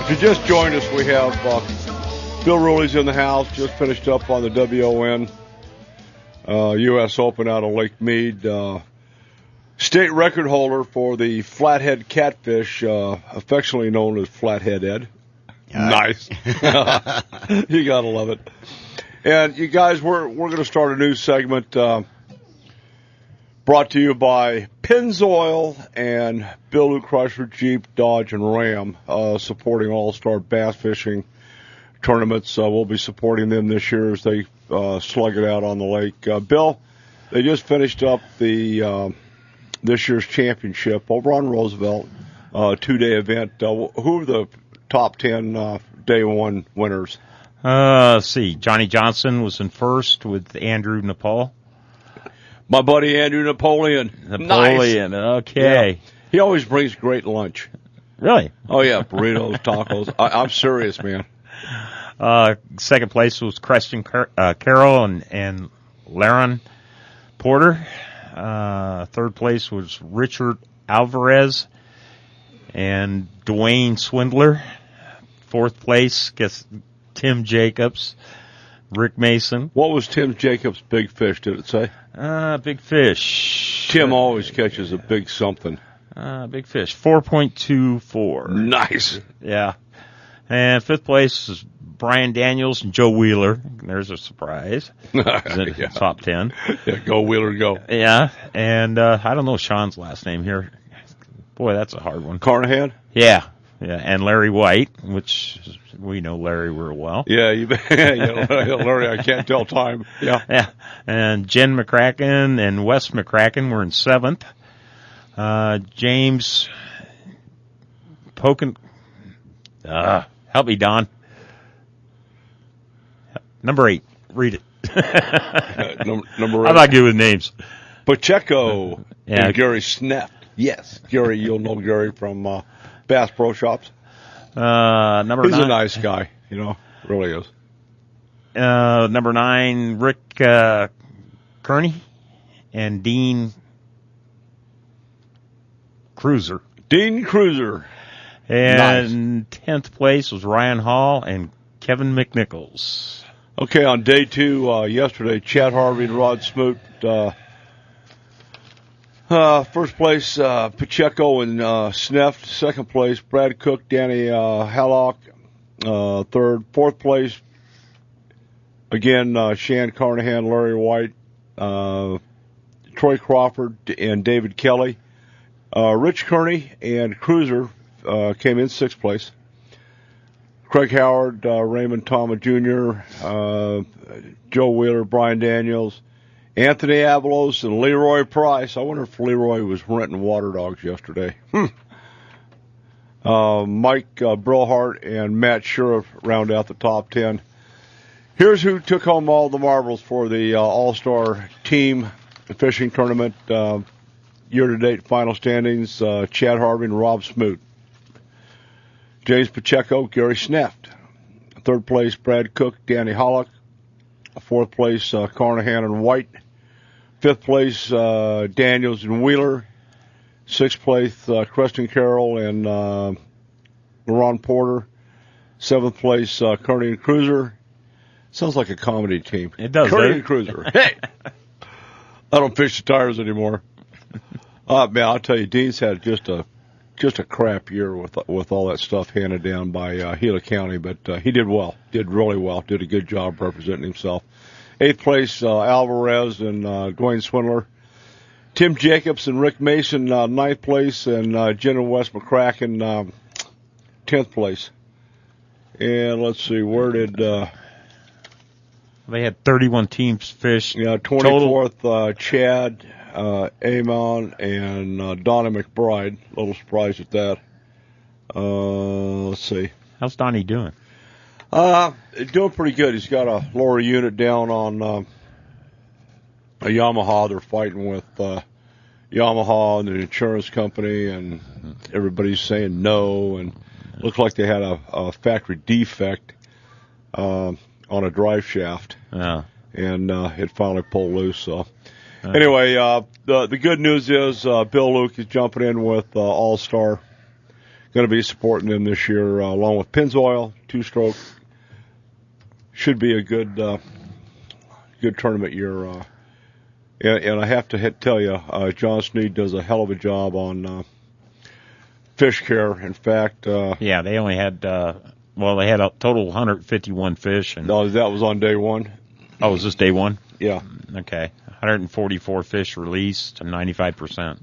If you just joined us, we have Bill Ruley's in the house, just finished up on the WON U.S. Open out of Lake Mead. State record holder for the Flathead Catfish, affectionately known as Flathead Ed. Nice. You got to love it. And you guys, we're going to start a new segment brought to you by Pennzoil and Bill Luke Chrysler Jeep, Dodge, and Ram, supporting all-star bass fishing tournaments. We'll be supporting them this year as they slug it out on the lake. Bill, they just finished up the this year's championship over on Roosevelt, 2-day event. Who are the top 10 day one winners? Let's see. Johnny Johnson was in first with Andrew Nepal. My buddy Andrew Napoleon. Nice. Okay. Yeah. He always brings great lunch. Really? Oh, yeah. Burritos, tacos. I'm serious, man. Second place was Creston Carroll and Laron Porter. Third place was Richard Alvarez and Dwayne Swindler. Fourth place, Tim Jacobs, Rick Mason. What was Tim Jacobs' big fish, did it say? Big fish. Tim always catches a big something. Big fish, 4.24. Nice. Yeah. And fifth place is Brian Daniels and Joe Wheeler. There's a surprise. Yeah. Top 10. Yeah, go Wheeler, go. Yeah. And I don't know Sean's last name here. Boy, that's a hard one. Carnahan? Yeah. Yeah, and Larry White, which we know Larry real well. Yeah, Larry, I can't tell time. Yeah. Yeah. And Jen McCracken and Wes McCracken were in seventh. James Poken. Help me, Don. Number 8. Read it. Number 8. I'm not good with names. Pacheco Yeah. and Gary Sneft. Yes, Gary, you'll know Gary from Bass Pro Shops. Number He's 9. a nice guy, really is. Number 9, Rick Kearney and Dean Cruiser. Dean Cruiser. And 10th place was Ryan Hall and Kevin McNichols. Okay, on day 2, yesterday, Chad Harvey and Rod Smoot. First place, Pacheco and Sneft. Second place, Brad Cook, Danny Hallock. Third. Fourth place, again, Shan Carnahan, Larry White, Troy Crawford, and David Kelly. Rich Kearney and Cruiser came in 6th place. Craig Howard, Raymond Thomas Jr., Joe Wheeler, Brian Daniels, Anthony Avalos, and Leroy Price. I wonder if Leroy was renting water dogs yesterday. Mike Brillhart and Matt Sheriff round out the top 10. Here's who took home all the marbles for the All-Star Team Fishing Tournament. Year-to-date final standings, Chad Harvey and Rob Smoot. James Pacheco, Gary Sneft. 3rd place, Brad Cook, Danny Hollock. 4th place, Carnahan and White. 5th place, Daniels and Wheeler. 6th place, Creston Carroll and LaRon Porter. 7th place, Kearney and Cruiser. Sounds like a comedy team. It does. Kearney and Cruiser. Hey! I don't fish the tires anymore. Man, I'll tell you, Dean's had just a crap year with all that stuff handed down by Gila County, but he did well, did really well, did a good job representing himself. 8th place, Alvarez and Dwayne Swindler. Tim Jacobs and Rick Mason, 9th place, and Jen and Wes McCracken, 10th place. And let's see, where did... They had 31 teams fished. Yeah, 24th, Chad, Amon, and Donna McBride. A little surprised at that. Let's see. How's Donnie doing? Doing pretty good. He's got a lower unit down on a Yamaha. They're fighting with Yamaha and the insurance company, and everybody's saying no. And looks like they had a factory defect on a drive shaft. Yeah. And it finally pulled loose. So anyway, the good news is Bill Luke is jumping in with All-Star. Going to be supporting them this year along with Pennzoil, 2-stroke. Should be a good tournament year. And I have to tell you, John Sneed does a hell of a job on fish care. In fact, yeah, they only had they had a total 151 fish. And no, that was on day 1. Oh, was this day 1? Yeah. Okay, 144 fish released, 95%.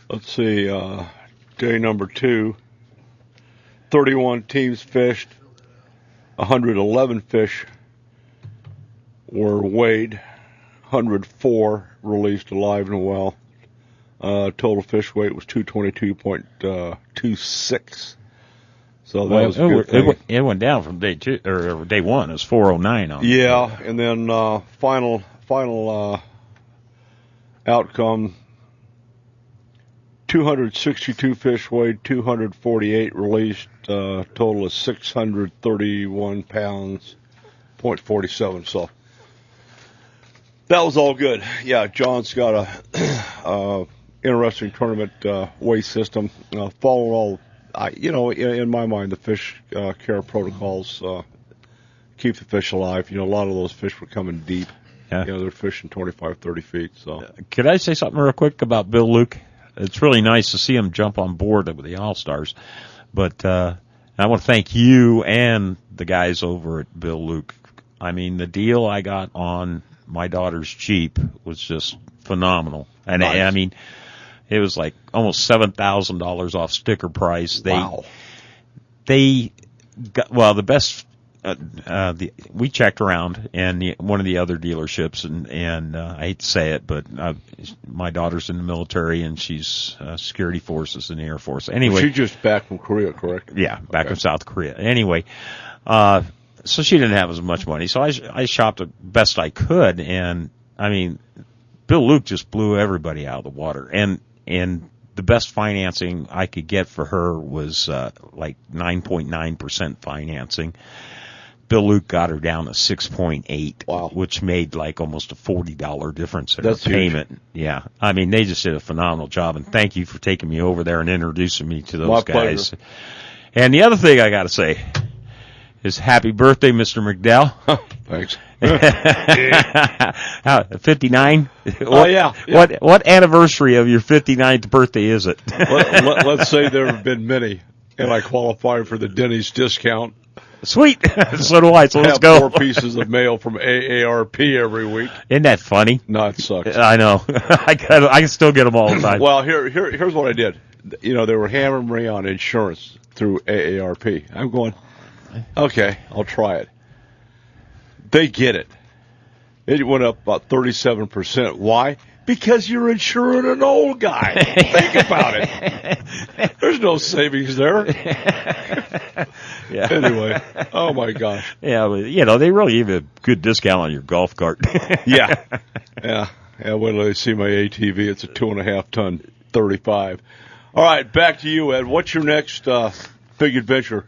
Let's see, day number 2, 31 teams fished, 111 fish were weighed, 104 released alive and well. Total fish weight was 222.26. So that was a good thing. It went down from day 2 or day 1. It was 409 on. Yeah, and then final outcome: 262 fish weighed, 248 released. Total of 631 pounds, 0.47. So that was all good. Yeah, John's got a interesting tournament weigh system. Following all. In my mind, the fish care protocols keep the fish alive. A lot of those fish were coming deep. Yeah. They're fishing 25, 30 feet. So, could I say something real quick about Bill Luke? It's really nice to see him jump on board with the All-Stars. But I want to thank you and the guys over at Bill Luke. I mean, the deal I got on my daughter's Jeep was just phenomenal. And nice. I mean, it was like almost $7,000 off sticker price. Wow. They got, the best, we checked around and one of the other dealerships and I hate to say it, but my daughter's in the military and she's security forces in the Air Force. Anyway. She's just back from Korea, correct? Yeah, back in South Korea. Anyway, So she didn't have as much money. So I shopped the best I could, and I mean, Bill Luke just blew everybody out of the water. And the best financing I could get for her was like 9.9% financing. Bill Luke got her down to 6.8, wow, which made like almost a $40 difference in That's her payment. huge. Yeah, I mean, they just did a phenomenal job, and thank you for taking me over there and introducing me to those My guys. pleasure. And the other thing I got to say is happy birthday, Mr. McDowell. Thanks. 59? Oh, yeah. What anniversary of your 59th birthday is it? Let's say there have been many, and I qualify for the Denny's discount. Sweet. So do I, so let's have go. 4 pieces of mail from AARP every week. Isn't that funny? No, it sucks. I know. I can still get them all the time. Well, here's what I did. You know, they were hammering me on insurance through AARP. I'm going, okay, I'll try it. They get it. It went up about 37%. Why? Because you're insuring an old guy. Think about it. There's no savings there. Yeah. Anyway, oh my gosh. Yeah, but, you know, they really give you a good discount on your golf cart. Yeah. When they see my ATV, it's a 2.5 ton 35. All right, back to you, Ed. What's your next big adventure?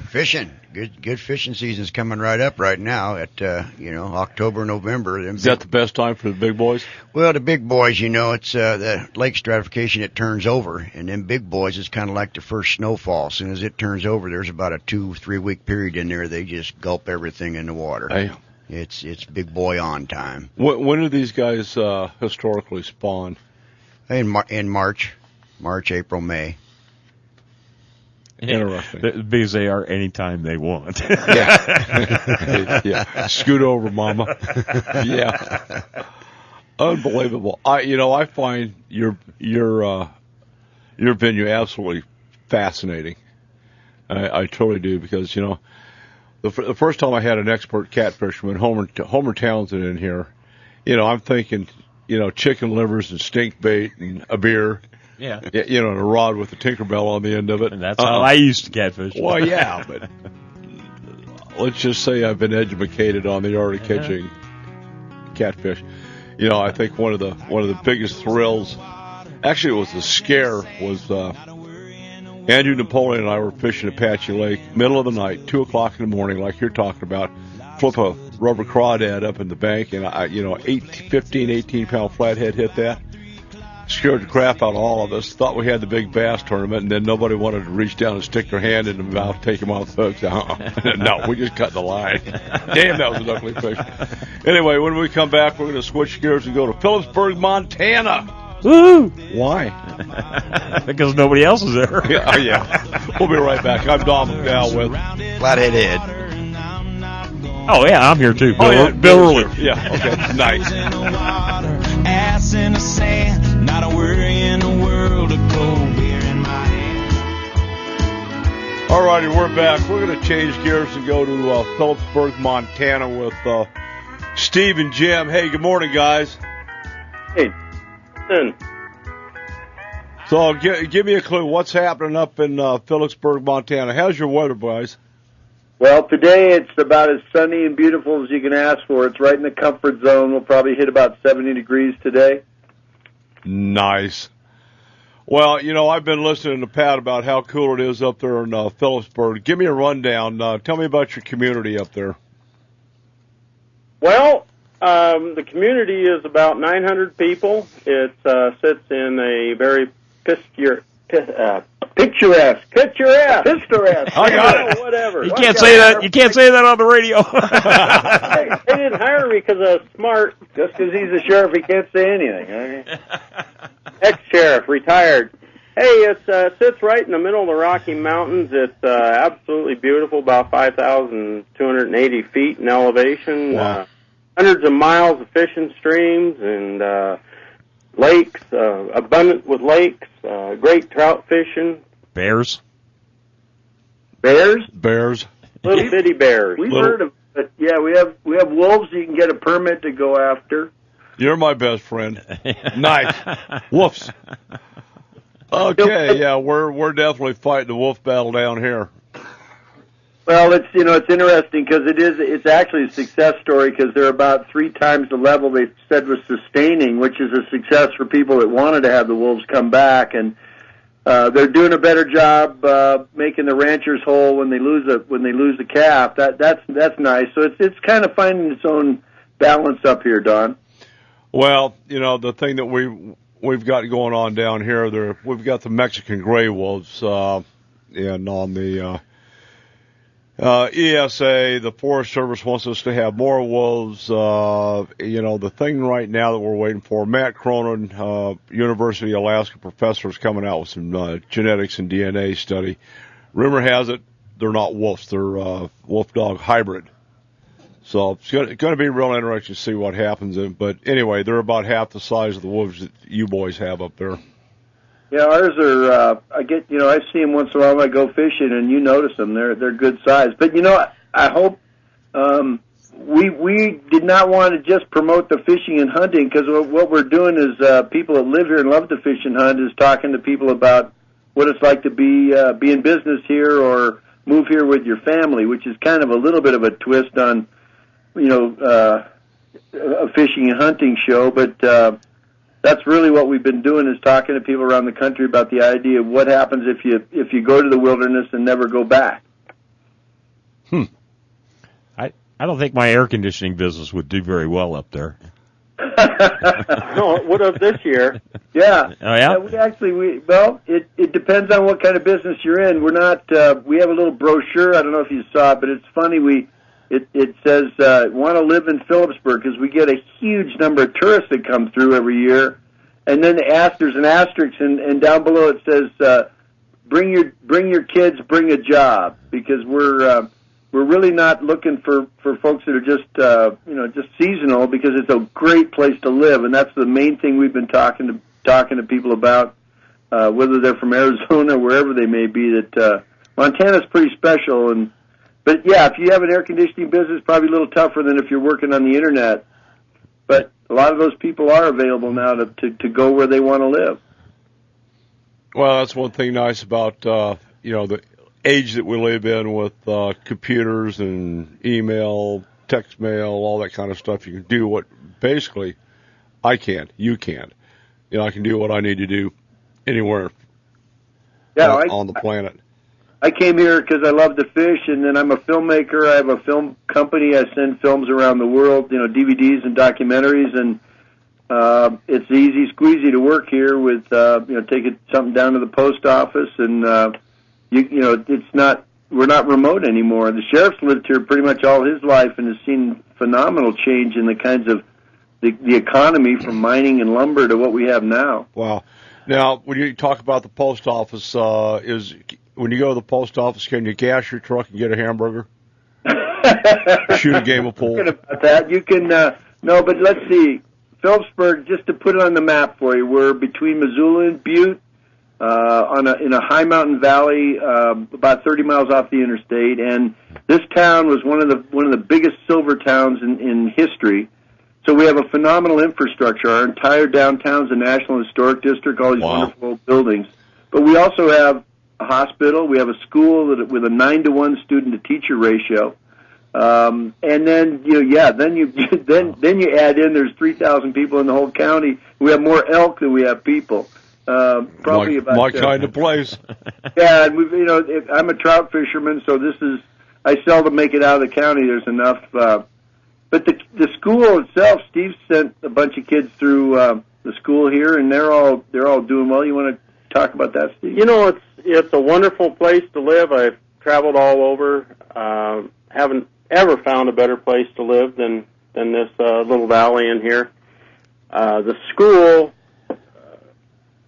Fishing. Good fishing season's coming right up right now at, October, November. Is that the best time for the big boys? Well, the big boys, it's the lake stratification, it turns over. And then big boys, it's kind of like the first snowfall. As soon as it turns over, there's about a 2-3 week period in there. They just gulp everything in the water. Hey. It's big boy on time. When do these guys historically spawn? In March, April, May. Interesting. Because they are anytime they want. Yeah. Scoot over, mama. Yeah. Unbelievable. I find your venue absolutely fascinating. I totally do, because, the first time I had an expert catfisherman, Homer Townsend, in here, I'm thinking, chicken livers and stink bait and a beer. Yeah. And a rod with a Tinkerbell on the end of it. And that's how I used to catfish. Well, yeah, but let's just say I've been educated on the art of catching catfish. I think one of the biggest thrills, actually it was the scare, was Andrew Napoleon and I were fishing Apache Lake, middle of the night, 2 o'clock in the morning, like you're talking about, flip a rubber crawdad up in the bank, and 18-pound flathead hit that. Scared the crap out of all of us. Thought we had the big bass tournament, and then nobody wanted to reach down and stick their hand in the mouth, take him off the hooks. No, we just cut the line. Damn, that was an ugly fish. Anyway, when we come back, we're going to switch gears and go to Philipsburg, Montana. Woo! Why? Because nobody else is there. Yeah. We'll be right back. I'm Don McDowell with Flathead Ed. Oh, yeah, I'm here too. Bill Early. Yeah, okay. Nice. Ass in the sand, not a worry in the world, a cold beer in my hand. All righty, we're back. We're going to change gears and go to Philipsburg, Montana with Steve and Jim. Hey, good morning, guys. Hey, Tim. So give me a clue. What's happening up in Philipsburg, Montana? How's your weather, guys? Well, today it's about as sunny and beautiful as you can ask for. It's right in the comfort zone. We'll probably hit about 70 degrees today. Nice. Well, I've been listening to Pat about how cool it is up there in Philipsburg. Give me a rundown. Tell me about your community up there. Well, the community is about 900 people. It sits in a very picturesque. I got it. Whatever. You can't say that. You can't say that on the radio. They didn't hire me because I was smart. Just because he's a sheriff, he can't say anything. Okay? Ex-sheriff, retired. Hey, it sits right in the middle of the Rocky Mountains. It's absolutely beautiful, about 5,280 feet in elevation. Wow. Hundreds of miles of fishing streams and lakes, abundant with lakes, great trout fishing. Bears? Bears? Little bitty bears. We've heard of it. Yeah, we have wolves you can get a permit to go after. You're my best friend. Nice. Woofs. Okay, yeah, we're definitely fighting the wolf battle down here. Well, it's interesting because it's actually a success story because they're about 3 times the level they said was sustaining, which is a success for people that wanted to have the wolves come back, and they're doing a better job making the ranchers whole when they lose a calf. That's nice. So it's kind of finding its own balance up here, Don. Well, the thing that we've got going on down here, we've got the Mexican gray wolves, and on the ESA, the Forest Service wants us to have more wolves. The thing right now that we're waiting for, Matt Cronin, University of Alaska professor, is coming out with some genetics and DNA study. Rumor has it they're not wolves; they're wolf-dog hybrid. So it's going to be real interesting to see what happens. But anyway, they're about half the size of the wolves that you boys have up there. Yeah, ours are. I see them once in a while when I go fishing, and you notice them. They're good size. But I hope we did not want to just promote the fishing and hunting, because what we're doing is people that live here and love to fish and hunt is talking to people about what it's like to be in business here or move here with your family, which is kind of a little bit of a twist on a fishing and hunting show, but. That's really what we've been doing, is talking to people around the country about the idea of what happens if you go to the wilderness and never go back. I don't think my air conditioning business would do very well up there. No, it would have this year. Yeah. Oh, yeah? It depends on what kind of business you're in. We're not. We have a little brochure. I don't know if you saw it, but it's funny. It says, want to live in Philipsburg, because we get a huge number of tourists that come through every year. And then there's an asterisk, and down below it says, bring your kids, bring a job, because we're really not looking for folks that are just seasonal, because it's a great place to live. And that's the main thing we've been talking to people about, whether they're from Arizona or wherever they may be, that Montana's pretty special. But yeah, if you have an air conditioning business, it's probably a little tougher than if you're working on the internet. But a lot of those people are available now to go where they want to live. Well, that's one thing nice about the age that we live in with computers and email, text mail, all that kind of stuff. You can do what basically I can't. You can't. I can do what I need to do anywhere on the planet. I came here because I love to fish, and then I'm a filmmaker. I have a film company. I send films around the world, DVDs and documentaries, and it's easy squeezy to work here with, taking something down to the post office, and we're not remote anymore. The sheriff's lived here pretty much all his life and has seen phenomenal change in the kinds of the economy from mining and lumber to what we have now. Wow. Now, when you talk about the post office, when you go to the post office, can you gas your truck and get a hamburger? Shoot a game of pool? About that. You can, no, but let's see. Philipsburg, just to put it on the map for you, we're between Missoula and Butte, in a high mountain valley, about 30 miles off the interstate, and this town was one of the biggest silver towns in history. So we have a phenomenal infrastructure. Our entire downtown's a National Historic District, all these wonderful old buildings. But we also have a hospital. We have a school with a 9-to-1 student-to-teacher ratio. And then then you add in there's 3,000 people in the whole county. We have more elk than we have people. Probably about my kind of place. Yeah, and I'm a trout fisherman, so I seldom make it out of the county. There's enough. But the school itself, Steve sent a bunch of kids through the school here, and they're all doing well. You want to talk about that, Steve? It's a wonderful place to live. I've traveled all over. Haven't ever found a better place to live than this little valley in here. The school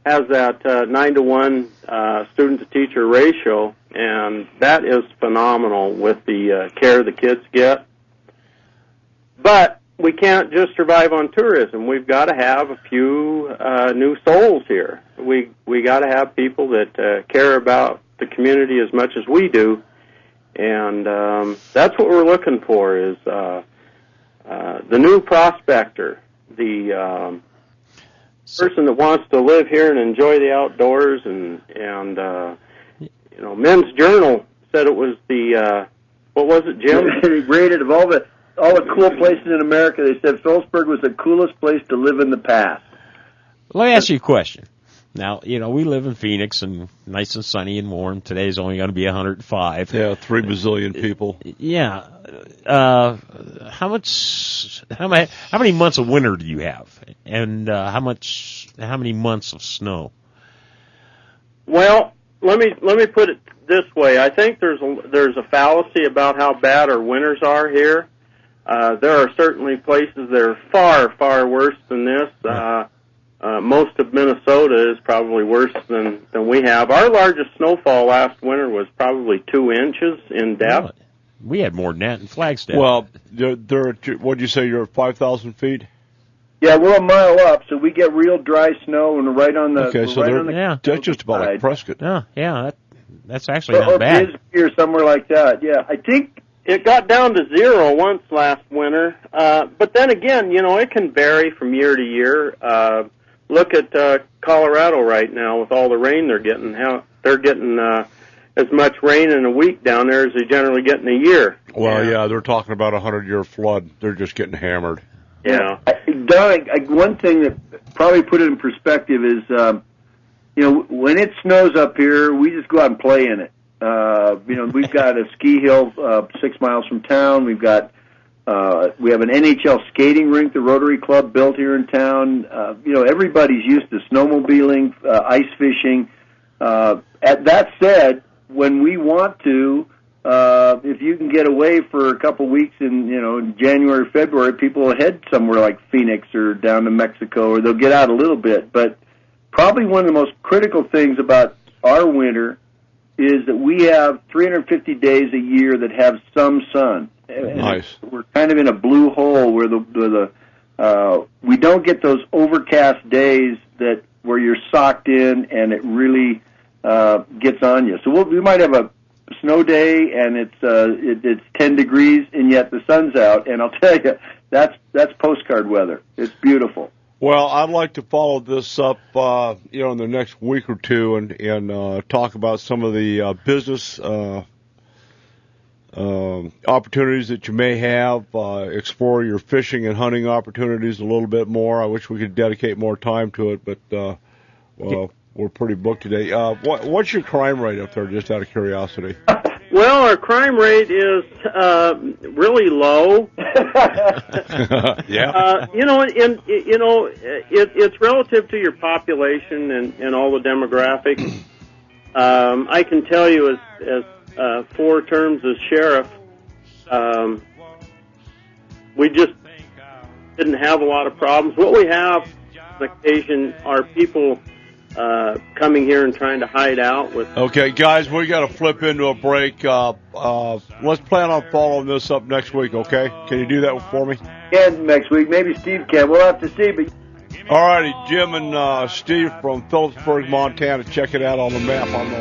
has that 9-to-1 student-to-teacher ratio, and that is phenomenal with the care the kids get. But we can't just survive on tourism. We've got to have a few new souls here. We got to have people that care about the community as much as we do, and that's what we're looking for is the new prospector, the person that wants to live here and enjoy the outdoors. And Men's Journal said it was the What was it, Jim? They rated of all the cool places in America. They said Philipsburg was the coolest place to live in the past. Let me ask you a question. Now, we live in Phoenix and nice and sunny and warm. Today's only going to be 105. Yeah, 3 bazillion people. Yeah. How many months of winter do you have? And how many months of snow? Well, let me put it this way. I think there's a fallacy about how bad our winters are here. There are certainly places that are far, far worse than this. Most of Minnesota is probably worse than we have. Our largest snowfall last winter was probably 2 inches in depth. Really? We had more than that in Flagstaff. Well, what'd you say, you're at 5,000 feet? Yeah, we're a mile up, so we get real dry snow, and we're right on the. Okay, so that's just about like Prescott. Yeah, that's actually not bad. Bisbee or somewhere like that. Yeah, I think it got down to 0 once last winter, but then again, it can vary from year to year. Look at Colorado right now with all the rain they're getting. How they're getting as much rain in a week down there as they generally get in a year. Well, yeah, they're talking about a 100-year flood. They're just getting hammered. Yeah. Don, one thing that probably put it in perspective is, when it snows up here, we just go out and play in it. We've got a ski hill 6 miles from town. We have an NHL skating rink, the Rotary Club built here in town. Everybody's used to snowmobiling, ice fishing. That said, when we want to, if you can get away for a couple weeks in January, February, people will head somewhere like Phoenix or down to Mexico, or they'll get out a little bit. But probably one of the most critical things about our winter is that we have 350 days a year that have some sun. Nice. And we're kind of in a blue hole where we don't get those overcast days where you're socked in and it really gets on you. So we might have a snow day and it's 10 degrees and yet the sun's out, and I'll tell you that's postcard weather. It's beautiful. Well, I'd like to follow this up, in the next week or two and talk about some of the business opportunities that you may have, explore your fishing and hunting opportunities a little bit more. I wish we could dedicate more time to it, but we're pretty booked today. What's your crime rate up there, just out of curiosity? Well, our crime rate is really low. Yeah. It's relative to your population and all the demographics. I can tell you, as 4 terms as sheriff, we just didn't have a lot of problems. What we have on occasion are people coming here and trying to hide out with. Okay, guys, we got to flip into a break. Let's plan on following this up next week, okay? Can you do that for me? Yeah, next week. Maybe Steve can. We'll have to see. But all righty, Jim and Steve from Philipsburg, Montana. Check it out on the map on the.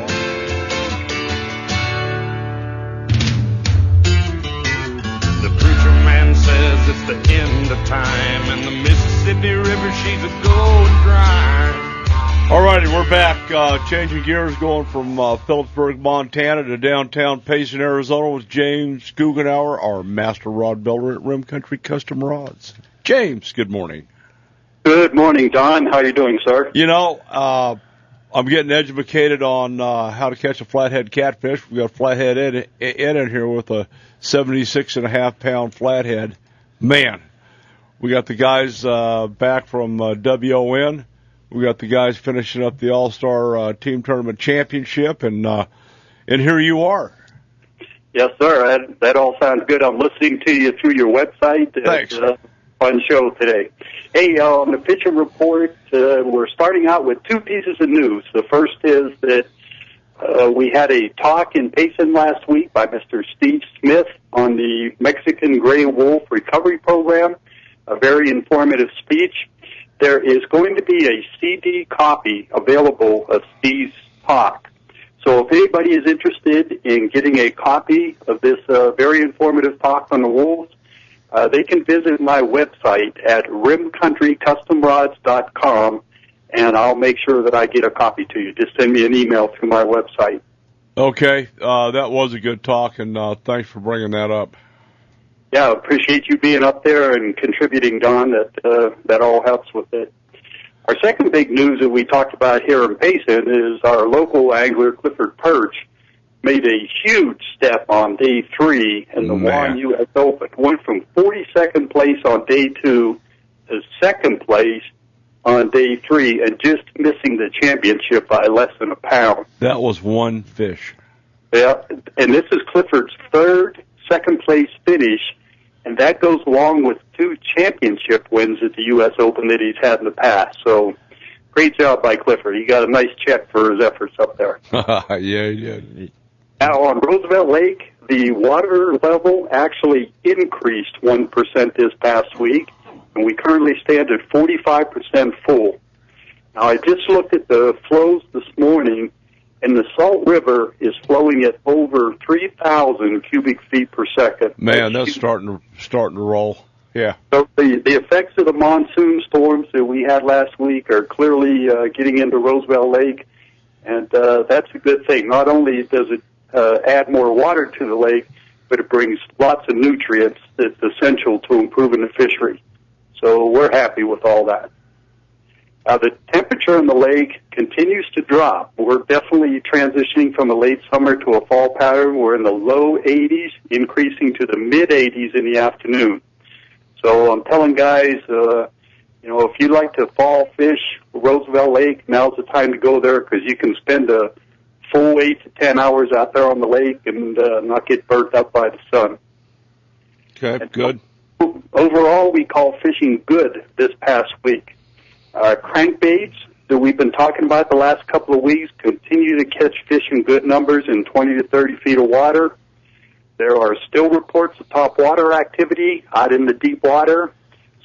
The preacher man says it's the end of time, and the Mississippi River, she's a going dry. All righty, we're back. Changing gears, going from Philipsburg, Montana to downtown Payson, Arizona with James Guggenauer, our master rod builder at Rim Country Custom Rods. James, good morning. Good morning, Don. How are you doing, sir? I'm getting educated on how to catch a flathead catfish. We got Flathead Ed in here with a 76.5-pound flathead. Man, we got the guys back from WON. We got the guys finishing up the All-Star Team Tournament Championship, and here you are. Yes, sir. That all sounds good. I'm listening to you through your website. Thanks. It's a fun show today. Hey, on the Fishing Report, we're starting out with 2 pieces of news. The first is that we had a talk in Payson last week by Mr. Steve Smith on the Mexican gray wolf recovery program, a very informative speech. There is going to be a CD copy available of Steve's talk. So if anybody is interested in getting a copy of this very informative talk on the wolves, they can visit my website at rimcountrycustomrods.com, and I'll make sure that I get a copy to you. Just send me an email through my website. Okay, that was a good talk, and thanks for bringing that up. Yeah, appreciate you being up there and contributing, Don. That all helps with it. Our second big news that we talked about here in Payson is our local angler, Clifford Perch, made a huge step on day 3 in the Warren U.S. Open. Went from 42nd place on day 2 to 2nd place on day 3, and just missing the championship by less than a pound. That was one fish. Yeah, and this is Clifford's third second-place finish, and that goes along with 2 championship wins at the U.S. Open that he's had in the past. So, great job by Clifford. He got a nice check for his efforts up there. Yeah, he did. Now, on Roosevelt Lake, the water level actually increased 1% this past week, and we currently stand at 45% full. Now, I just looked at the flows this morning, and the Salt River is flowing at over 3,000 cubic feet per second. Man, that's starting to roll. Yeah. So the effects of the monsoon storms that we had last week are clearly getting into Roosevelt Lake, and that's a good thing. Not only does it add more water to the lake, but it brings lots of nutrients that's essential to improving the fishery. So we're happy with all that. The temperature in the lake continues to drop. We're definitely transitioning from a late summer to a fall pattern. We're in the low 80s, increasing to the mid 80s in the afternoon. So I'm telling guys, if you'd like to fall fish Roosevelt Lake, now's the time to go there, because you can spend a full 8 to 10 hours out there on the lake and not get burnt up by the sun. Okay, good. Overall, we call fishing good this past week. Crankbaits that we've been talking about the last couple of weeks continue to catch fish in good numbers in 20 to 30 feet of water. There are still reports of top water activity out in the deep water.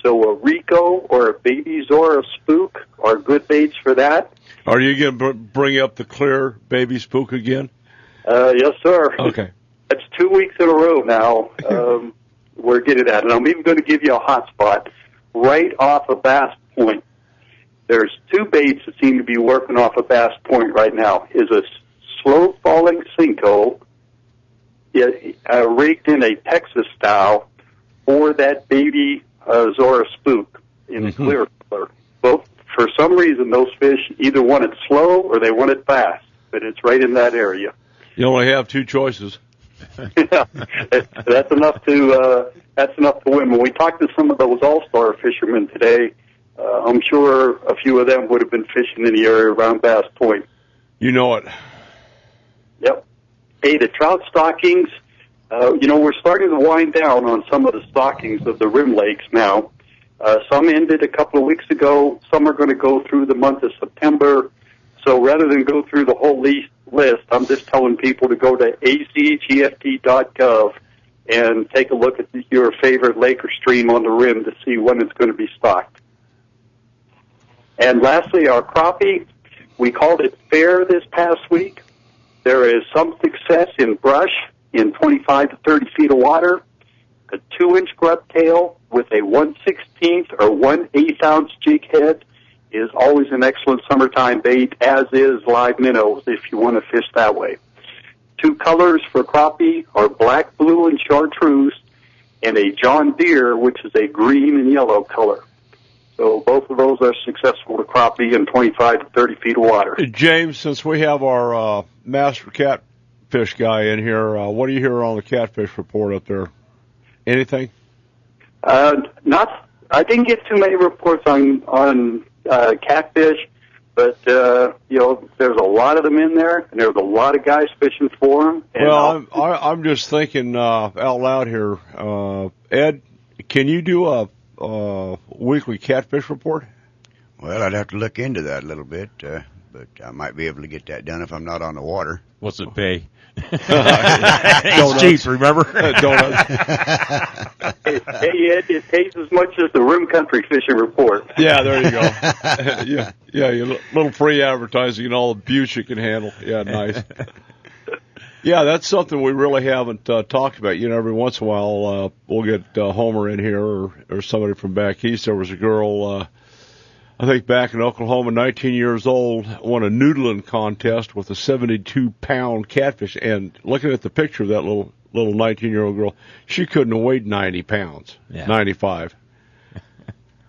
So a Rico or a baby Zora spook are good baits for that. Are you going to bring up the clear baby spook again? Yes, sir. Okay. That's 2 weeks in a row now. We're getting at it. I'm even going to give you a hot spot right off of Bass Point. There's 2 baits that seem to be working off of Bass Point right now. Is a slow-falling Cinco rigged in a Texas style, or that baby Zora spook in clear color. Both, for some reason, those fish either want it slow or they want it fast, but it's right in that area. You only have 2 choices. Yeah, that's enough to win. When we talked to some of those all-star fishermen today, I'm sure a few of them would have been fishing in the area around Bass Point. You know it. Yep. Hey, the trout stockings, we're starting to wind down on some of the stockings of the rim lakes now. Some ended a couple of weeks ago. Some are going to go through the month of September. So rather than go through the whole list, I'm just telling people to go to acgft.gov and take a look at your favorite lake or stream on the rim to see when it's going to be stocked. And lastly, our crappie, we called it fair this past week. There is some success in brush in 25 to 30 feet of water. A 2-inch grub tail with a 1/16 or 1/8 ounce jig head is always an excellent summertime bait, as is live minnows if you want to fish that way. 2 colors for crappie are black, blue, and chartreuse, and a John Deere, which is a green and yellow color. So both of those are successful to crappie in 25 to 30 feet of water. James, since we have our master catfish guy in here, what do you hear on the catfish report up there? Anything? I didn't get too many reports on catfish, but there's a lot of them in there, and there's a lot of guys fishing for them. Well, I'm just thinking out loud here. Ed, can you do a weekly catfish report? Well, I'd have to look into that a little bit, but I might be able to get that done if I'm not on the water. What's it pay? It's cheap, remember? Donuts. Hey, Ed, it pays as much as the Rim Country Fishing Report. Yeah, there you go. yeah, you little free advertising and all the abuse you can handle. Yeah, nice. Yeah, that's something we really haven't talked about. Every once in a while we'll get Homer in here or somebody from back east. There was a girl I think back in Oklahoma, 19 years old, won a noodling contest with a 72-pound catfish. And looking at the picture of that little 19-year-old girl, she couldn't have weighed 90 pounds, 95.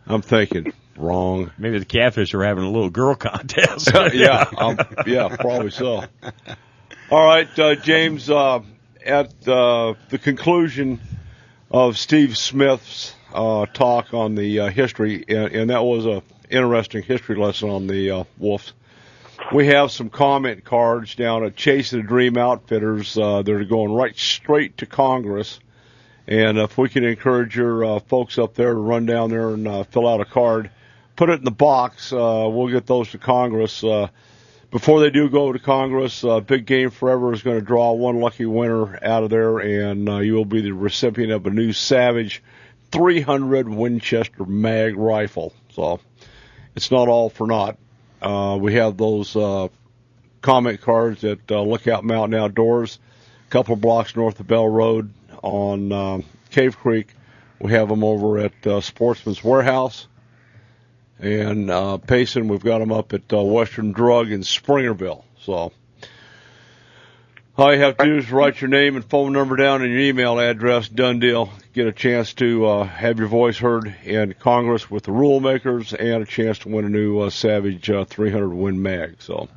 I'm thinking, wrong. Maybe the catfish are having a little girl contest. Yeah, probably so. All right, James, at the conclusion of Steve Smith's talk on the history, and that was a interesting history lesson on the wolves. We have some comment cards down at Chasing the Dream Outfitters. They're going right straight to Congress. And if we can encourage your folks up there to run down there and fill out a card, put it in the box, we'll get those to Congress. Before they do go to Congress, Big Game Forever is going to draw one lucky winner out of there, and you will be the recipient of a new Savage 300 Winchester mag rifle. So it's not all for naught. We have those comment cards at Lookout Mountain Outdoors, a couple of blocks north of Bell Road on Cave Creek. We have them over at Sportsman's Warehouse. And Payson, we've got them up at Western Drug in Springerville. So all you have to do is write your name and phone number down and your email address. Done deal. Get a chance to have your voice heard in Congress with the rule makers and a chance to win a new Savage 300 Win Mag. So,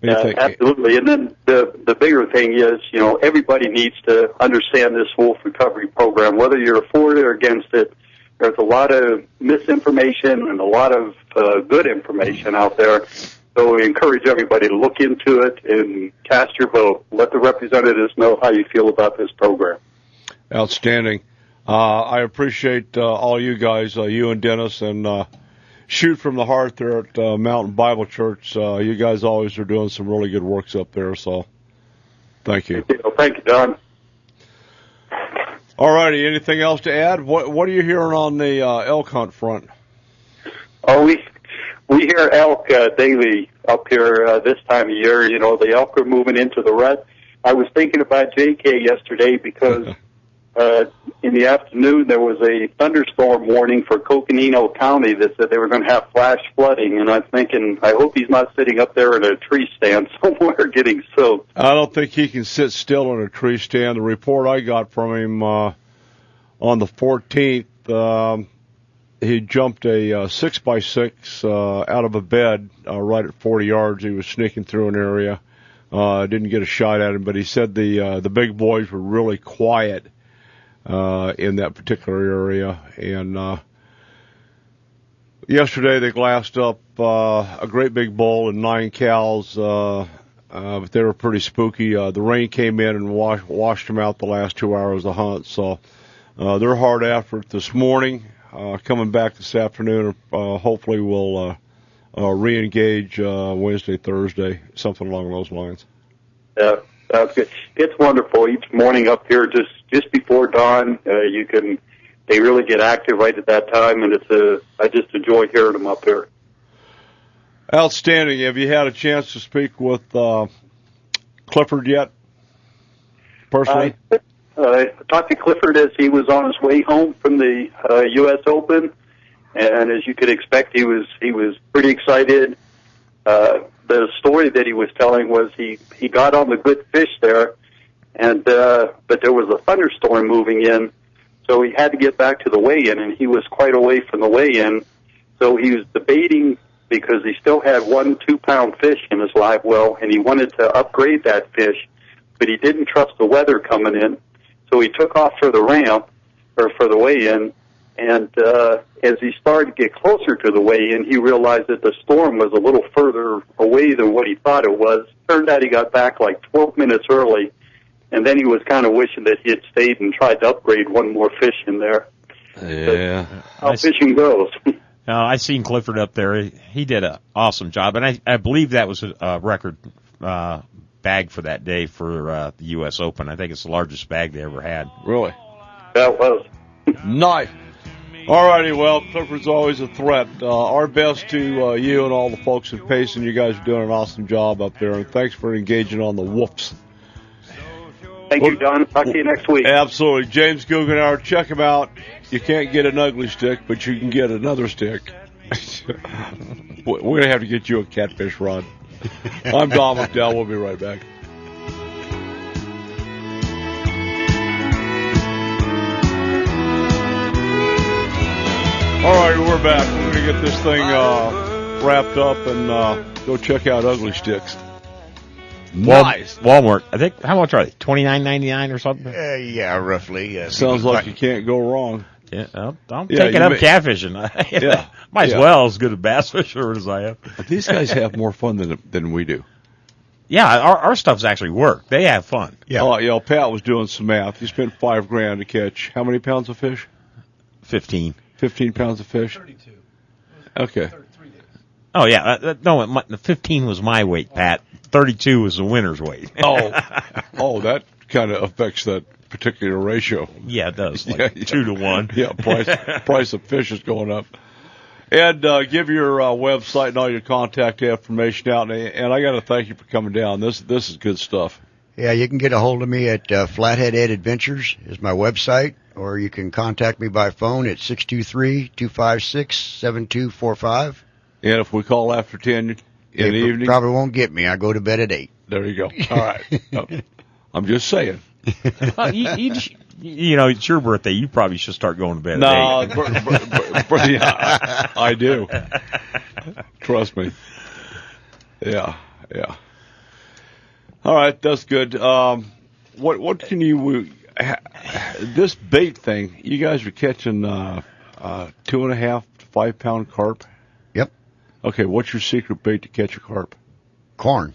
absolutely. And then the bigger thing is, everybody needs to understand this wolf recovery program, whether you're for it or against it. There's a lot of misinformation and a lot of good information out there. So we encourage everybody to look into it and cast your vote. Let the representatives know how you feel about this program. Outstanding. I appreciate all you guys, you and Dennis, and Shoot from the Heart there at Mountain Bible Church. You guys always are doing some really good works up there, so thank you. Thank you, Don. All righty, anything else to add? What are you hearing on the elk hunt front? Oh, we hear elk daily up here this time of year. The elk are moving into the rut. I was thinking about JK yesterday because in the afternoon there was a thunderstorm warning for Coconino County that said they were going to have flash flooding, and I'm thinking, I hope he's not sitting up there in a tree stand somewhere getting soaked. I don't think he can sit still in a tree stand. The report I got from him on the 14th, he jumped a 6x6 out of a bed right at 40 yards. He was sneaking through an area. Didn't get a shot at him, but he said the big boys were really quiet in that particular area. And yesterday they glassed up a great big bull and 9 cows, but they were pretty spooky. The rain came in and washed them out the last 2 hours of the hunt. So they're hard after it this morning. Coming back this afternoon, hopefully we'll re-engage Wednesday, Thursday, something along those lines. Yeah, that's good. It's wonderful. Each morning up here, just before dawn, they really get active right at that time, and I just enjoy hearing them up here. Outstanding. Have you had a chance to speak with Clifford yet, personally? I talked to Clifford as he was on his way home from the U.S. Open, and as you could expect, he was pretty excited. The story that he was telling was he got on the good fish there, but there was a thunderstorm moving in, so he had to get back to the weigh-in, and he was quite away from the weigh-in, so he was debating because he still had 1 2-pound fish in his live well, and he wanted to upgrade that fish, but he didn't trust the weather coming in. So he took off for the ramp, or for the weigh-in, and as he started to get closer to the weigh-in, he realized that the storm was a little further away than what he thought it was. Turned out he got back like 12 minutes early, and then he was kind of wishing that he had stayed and tried to upgrade one more fish in there. Yeah. How fishing goes. I seen Clifford up there. He did an awesome job, and I believe that was a record bag for that day for the U.S. Open. I think it's the largest bag they ever had. Really? That was. Nice. All righty, well, Clifford's always a threat. Our best to you and all the folks at Payson. You guys are doing an awesome job up there, and thanks for engaging on the whoops. Thank you, Don. Talk to you next week. Absolutely. James Guggenauer, check him out. You can't get an ugly stick, but you can get another stick. We're going to have to get you a catfish rod. I'm Don McDowell. We'll be right back. All right, we're back. We're going to get this thing wrapped up and go check out Ugly Sticks. Nice. Walmart. I think, how much are they? $29.99 or something? Yeah, roughly. Sounds like you can't go wrong. Yeah, I'm taking up catfishing. Yeah. Might as well as good a bass fisher as I am. But these guys have more fun than we do. Yeah, our stuff's actually work. They have fun. Yeah. Oh, Pat was doing some math. He spent $5,000 to catch how many pounds of fish? 15. 15 pounds of fish? 32. Okay. 3 days. Oh, yeah. No, the 15 was my weight, Pat. 32 was the winner's weight. Oh, that kind of affects that particular ratio. Yeah, it does. Like 2 to 1. Yeah, price of fish is going up. And give your website and all your contact information out. And I got to thank you for coming down. This is good stuff. Yeah, you can get a hold of me at Flathead Ed Adventures is my website, or you can contact me by phone at 623-256-7245. And if we call after 10 in the evening? Probably won't get me. I go to bed at 8. There you go. All right. I'm just saying. Well, you know, it's your birthday. You probably should start going to bed at 8. Yeah, I do. Trust me. Yeah. All right, that's good. What can you? This bait thing, you guys are catching 2.5 to 5 pound carp. Yep. Okay, what's your secret bait to catch a carp? Corn.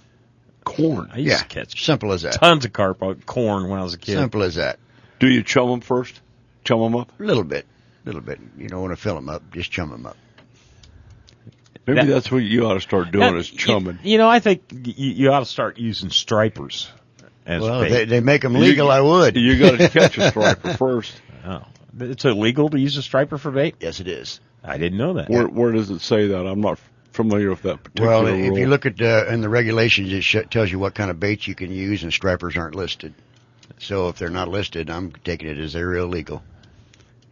I used to catch simple as that. Tons of carp on corn when I was a kid. Simple as that. Do you chum them first? Chum them up? A little bit. You don't want to fill them up. Just chum them up. Maybe that's what you ought to start doing is chumming. You know, I think you ought to start using stripers. Well, they make them legal. I would. You got to catch a striper first. Oh, it's illegal to use a striper for bait? Yes, it is. I didn't know that. Where does it say that? I'm not familiar with that particular Well, rule. if you look at in the regulations, it tells you what kind of baits you can use, and stripers aren't listed. So if they're not listed, I'm taking it as they're illegal.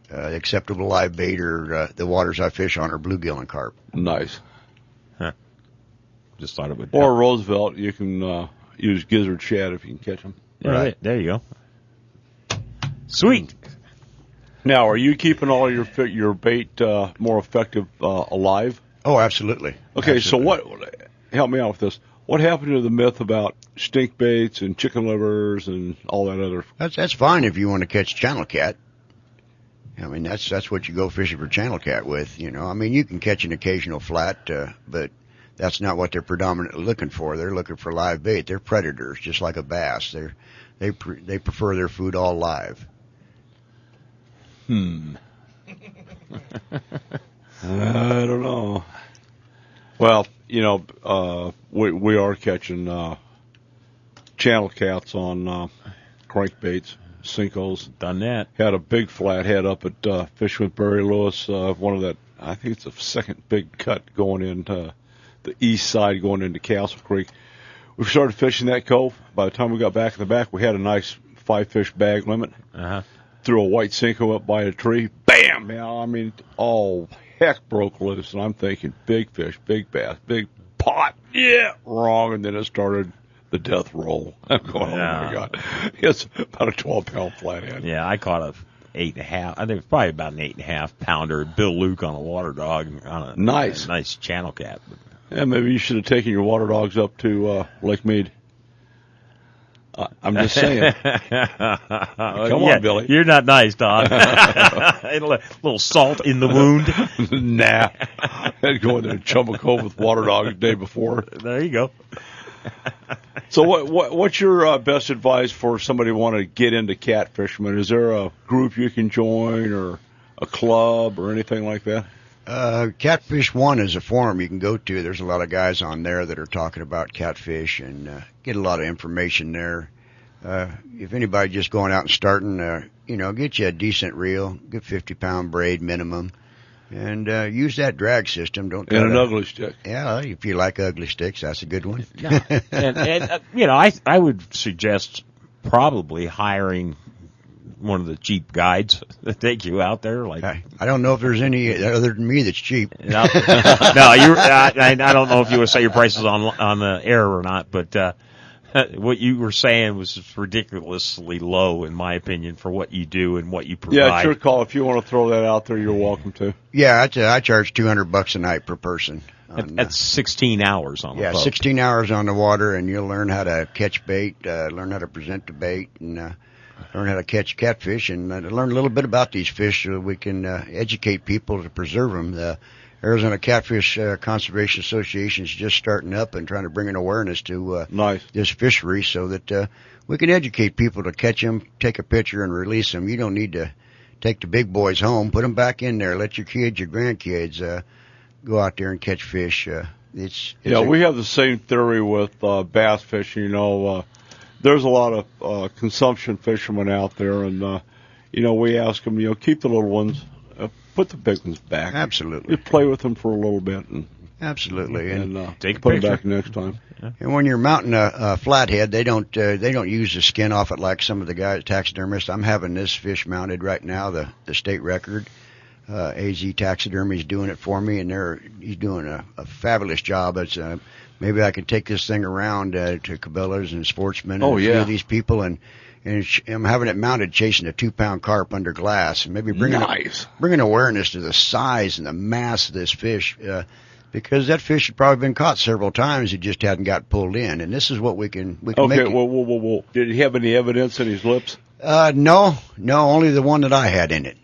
Acceptable live bait or the waters I fish on are bluegill and carp. Nice. Huh. Just thought it would. Or Roosevelt, you can use gizzard shad if you can catch them. Right. There you go. Sweet. Now, are you keeping all your bait more effective alive? Oh, absolutely. Okay, absolutely. So help me out with this. What happened to the myth about stink baits and chicken livers and all that other? That's fine if you want to catch channel cat. I mean, that's what you go fishing for channel cat with. You know, I mean, you can catch an occasional flat, but that's not what they're predominantly looking for. They're looking for live bait. They're predators, just like a bass. They prefer their food all live. I don't know. Well, you know, we are catching channel cats on crankbaits, Cincos. Done that. Had a big flathead up at Fishing with Barry Lewis. One of that, I think it's the second big cut going into the east side, going into Castle Creek. We started fishing that cove. By the time we got back in the back, we had a nice 5-fish bag limit. Threw a white Cinco up by a tree. Bam! Man, I mean, all heck broke loose. And I'm thinking, big fish, big bass, big pot. Yeah, wrong. And then it started the death roll. I'm going, oh my God. It's about a 12-pound flathead. Yeah, I caught a 8.5. I think it's probably about an 8.5 pounder. Bill Luke on a water dog on a nice channel cat. Yeah, maybe you should have taken your water dogs up to Lake Mead. I'm just saying. Come on, Billy. You're not nice, Don. A little salt in the wound. Nah. I'd go in there and chum a cove with water dog the day before. There you go. So what's your best advice for somebody who want to get into catfishing? Is there a group you can join or a club or anything like that? Catfish One is a forum you can go to. There's a lot of guys on there that are talking about catfish and get a lot of information there. If anybody just going out and starting, get you a decent reel, good 50-pound braid minimum, and use that drag system. Don't and an ugly stick. Yeah, if you like ugly sticks, that's a good one. and I would suggest probably hiring one of the cheap guides that take you out there. Like I don't know if there's any other than me that's cheap. No, I don't know if you would say your prices on the air or not, but what you were saying was ridiculously low, in my opinion, for what you do and what you provide. Yeah, it's your call. If you want to throw that out there, you're welcome to. Yeah, I charge $200 a night per person. That's 16 hours on the boat. 16 hours on the water, and you'll learn how to catch bait, learn how to present the bait, and learn how to catch catfish, and learn a little bit about these fish so we can educate people to preserve them. The Arizona Catfish Conservation Association is just starting up and trying to bring an awareness to this fishery so that we can educate people to catch them, take a picture, and release them. You don't need to take the big boys home. Put them back in there. Let your kids, your grandkids go out there and catch fish. We have the same theory with bass fishing. You know, there's a lot of consumption fishermen out there, and we ask them, keep the little ones, put the big ones back. Absolutely. Just play with them for a little bit, and absolutely, and take a put picture. them back next time. Yeah. And when you're mounting a flathead, they don't use the skin off it like some of the guys taxidermists. I'm having this fish mounted right now, the state record. AZ Taxidermy is doing it for me, and he's doing a fabulous job. It's maybe I could take this thing around to Cabela's and Sportsman and a few of these people, and I'm having it mounted chasing a 2-pound carp under glass, and maybe bringing awareness to the size and the mass of this fish, because that fish had probably been caught several times. It just hadn't got pulled in, and this is what we can make. Okay, whoa. Did he have any evidence in his lips? No, only the one that I had in it.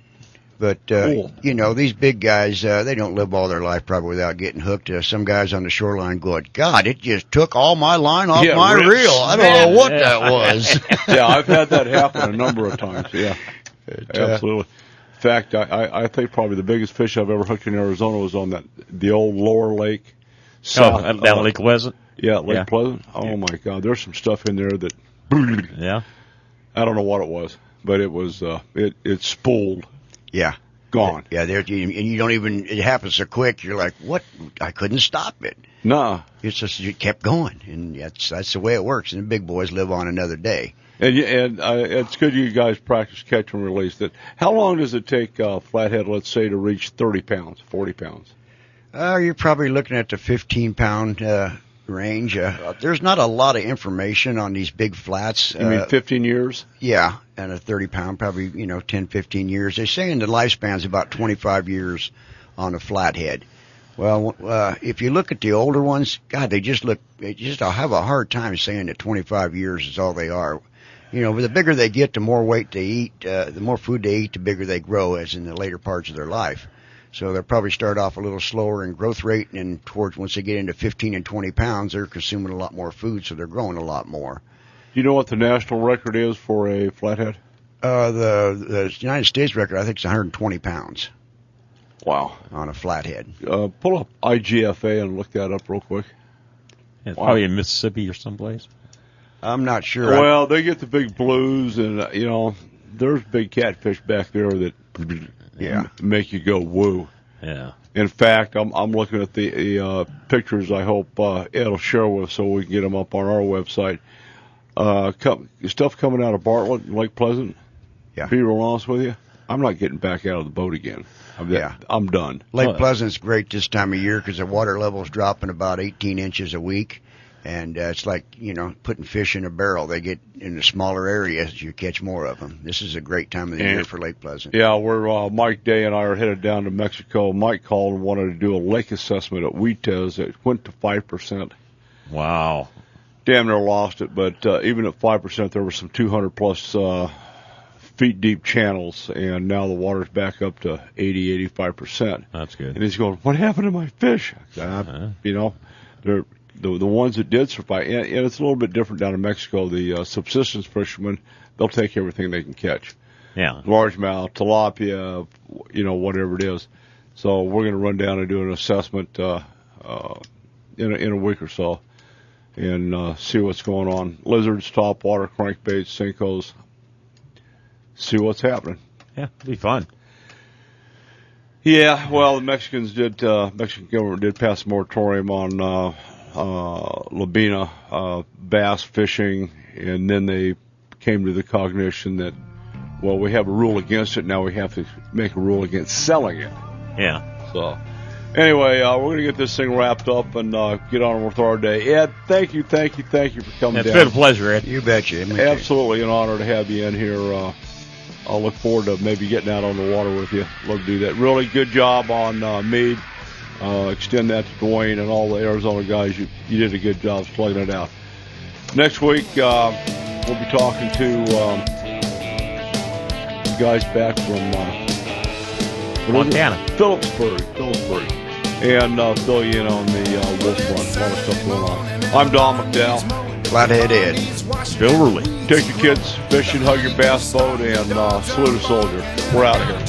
But, these big guys, they don't live all their life probably without getting hooked. Some guys on the shoreline going, God, it just took all my line off my reel. I don't know what that was. Yeah, I've had that happen a number of times. Yeah, absolutely. In fact, I think probably the biggest fish I've ever hooked in Arizona was on the old Lower Lake. Down Lake Pleasant? Yeah, Lake Pleasant. Oh, my God. There's some stuff in there that, I don't know what it was, but it was, it spooled. Yeah. Gone. Yeah, and you don't even, it happens so quick, you're like, what? I couldn't stop it. No. It's just, you kept going, and that's the way it works, and the big boys live on another day. And it's good you guys practice catch and release. How long does it take flathead, let's say, to reach 30 pounds, 40 pounds? You're probably looking at the 15-pound range. There's not a lot of information on these big flats. You mean 15 years? Yeah, and a 30-pound, probably 10, 15 years. They're saying the lifespan's about 25 years on a flathead. Well, if you look at the older ones, God, they just have a hard time saying that 25 years is all they are. The bigger they get, the more weight they eat, the more food they eat, the bigger they grow, as in the later parts of their life. So they'll probably start off a little slower in growth rate, and once they get into 15 and 20 pounds, they're consuming a lot more food, so they're growing a lot more. Do you know what the national record is for a flathead? The United States record, I think, is 120 pounds. Wow. On a flathead. Pull up IGFA and look that up real quick. Yeah, it's probably in Mississippi or someplace. I'm not sure. Well, they get the big blues, and, there's big catfish back there that make you go woo. Yeah. In fact, I'm looking at the pictures. I hope Ed'll share with us so we can get them up on our website. Stuff coming out of Bartlett and Lake Pleasant. Yeah. To be real honest with you, I'm not getting back out of the boat again. I'm done. Lake Pleasant's great this time of year because the water level's dropping about 18 inches a week. And it's like, putting fish in a barrel. They get in the smaller areas, you catch more of them. This is a great time of the year for Lake Pleasant. Yeah, we're Mike Day and I are headed down to Mexico. Mike called and wanted to do a lake assessment at Huites. It went to 5%. Wow. Damn near lost it, but even at 5%, there were some 200-plus feet deep channels, and now the water's back up to 80, 85%. That's good. And he's going, what happened to my fish? They're the ones that did survive, and it's a little bit different down in Mexico. The subsistence fishermen, they'll take everything they can catch. Yeah. Largemouth, tilapia, whatever it is. So we're going to run down and do an assessment in a week or so and see what's going on. Lizards, topwater, crankbaits, sinkos. See what's happening. Yeah, it'll be fun. Yeah, well, the Mexican government did pass a moratorium on Labina bass fishing, and then they came to the cognition that Well, we have a rule against it. Now we have to make a rule against selling it. Yeah. So, anyway, we're going to get this thing wrapped up and get on with our day. Ed, thank you for coming down. It's been a pleasure, Ed. You betcha. Absolutely an honor to have you in here. I'll look forward to maybe getting out on the water with you. Love to do that. Really good job on Meade. Extend that to Dwayne and all the Arizona guys. You did a good job slugging it out. Next week, we'll be talking to the guys back from Montana. Philipsburg. And fill you in on the wolf front. A lot of stuff going on. I'm Don McDowell. Flathead Ed. Bill Ruley. Take your kids fishing, hug your bass boat, and salute a soldier. We're out of here.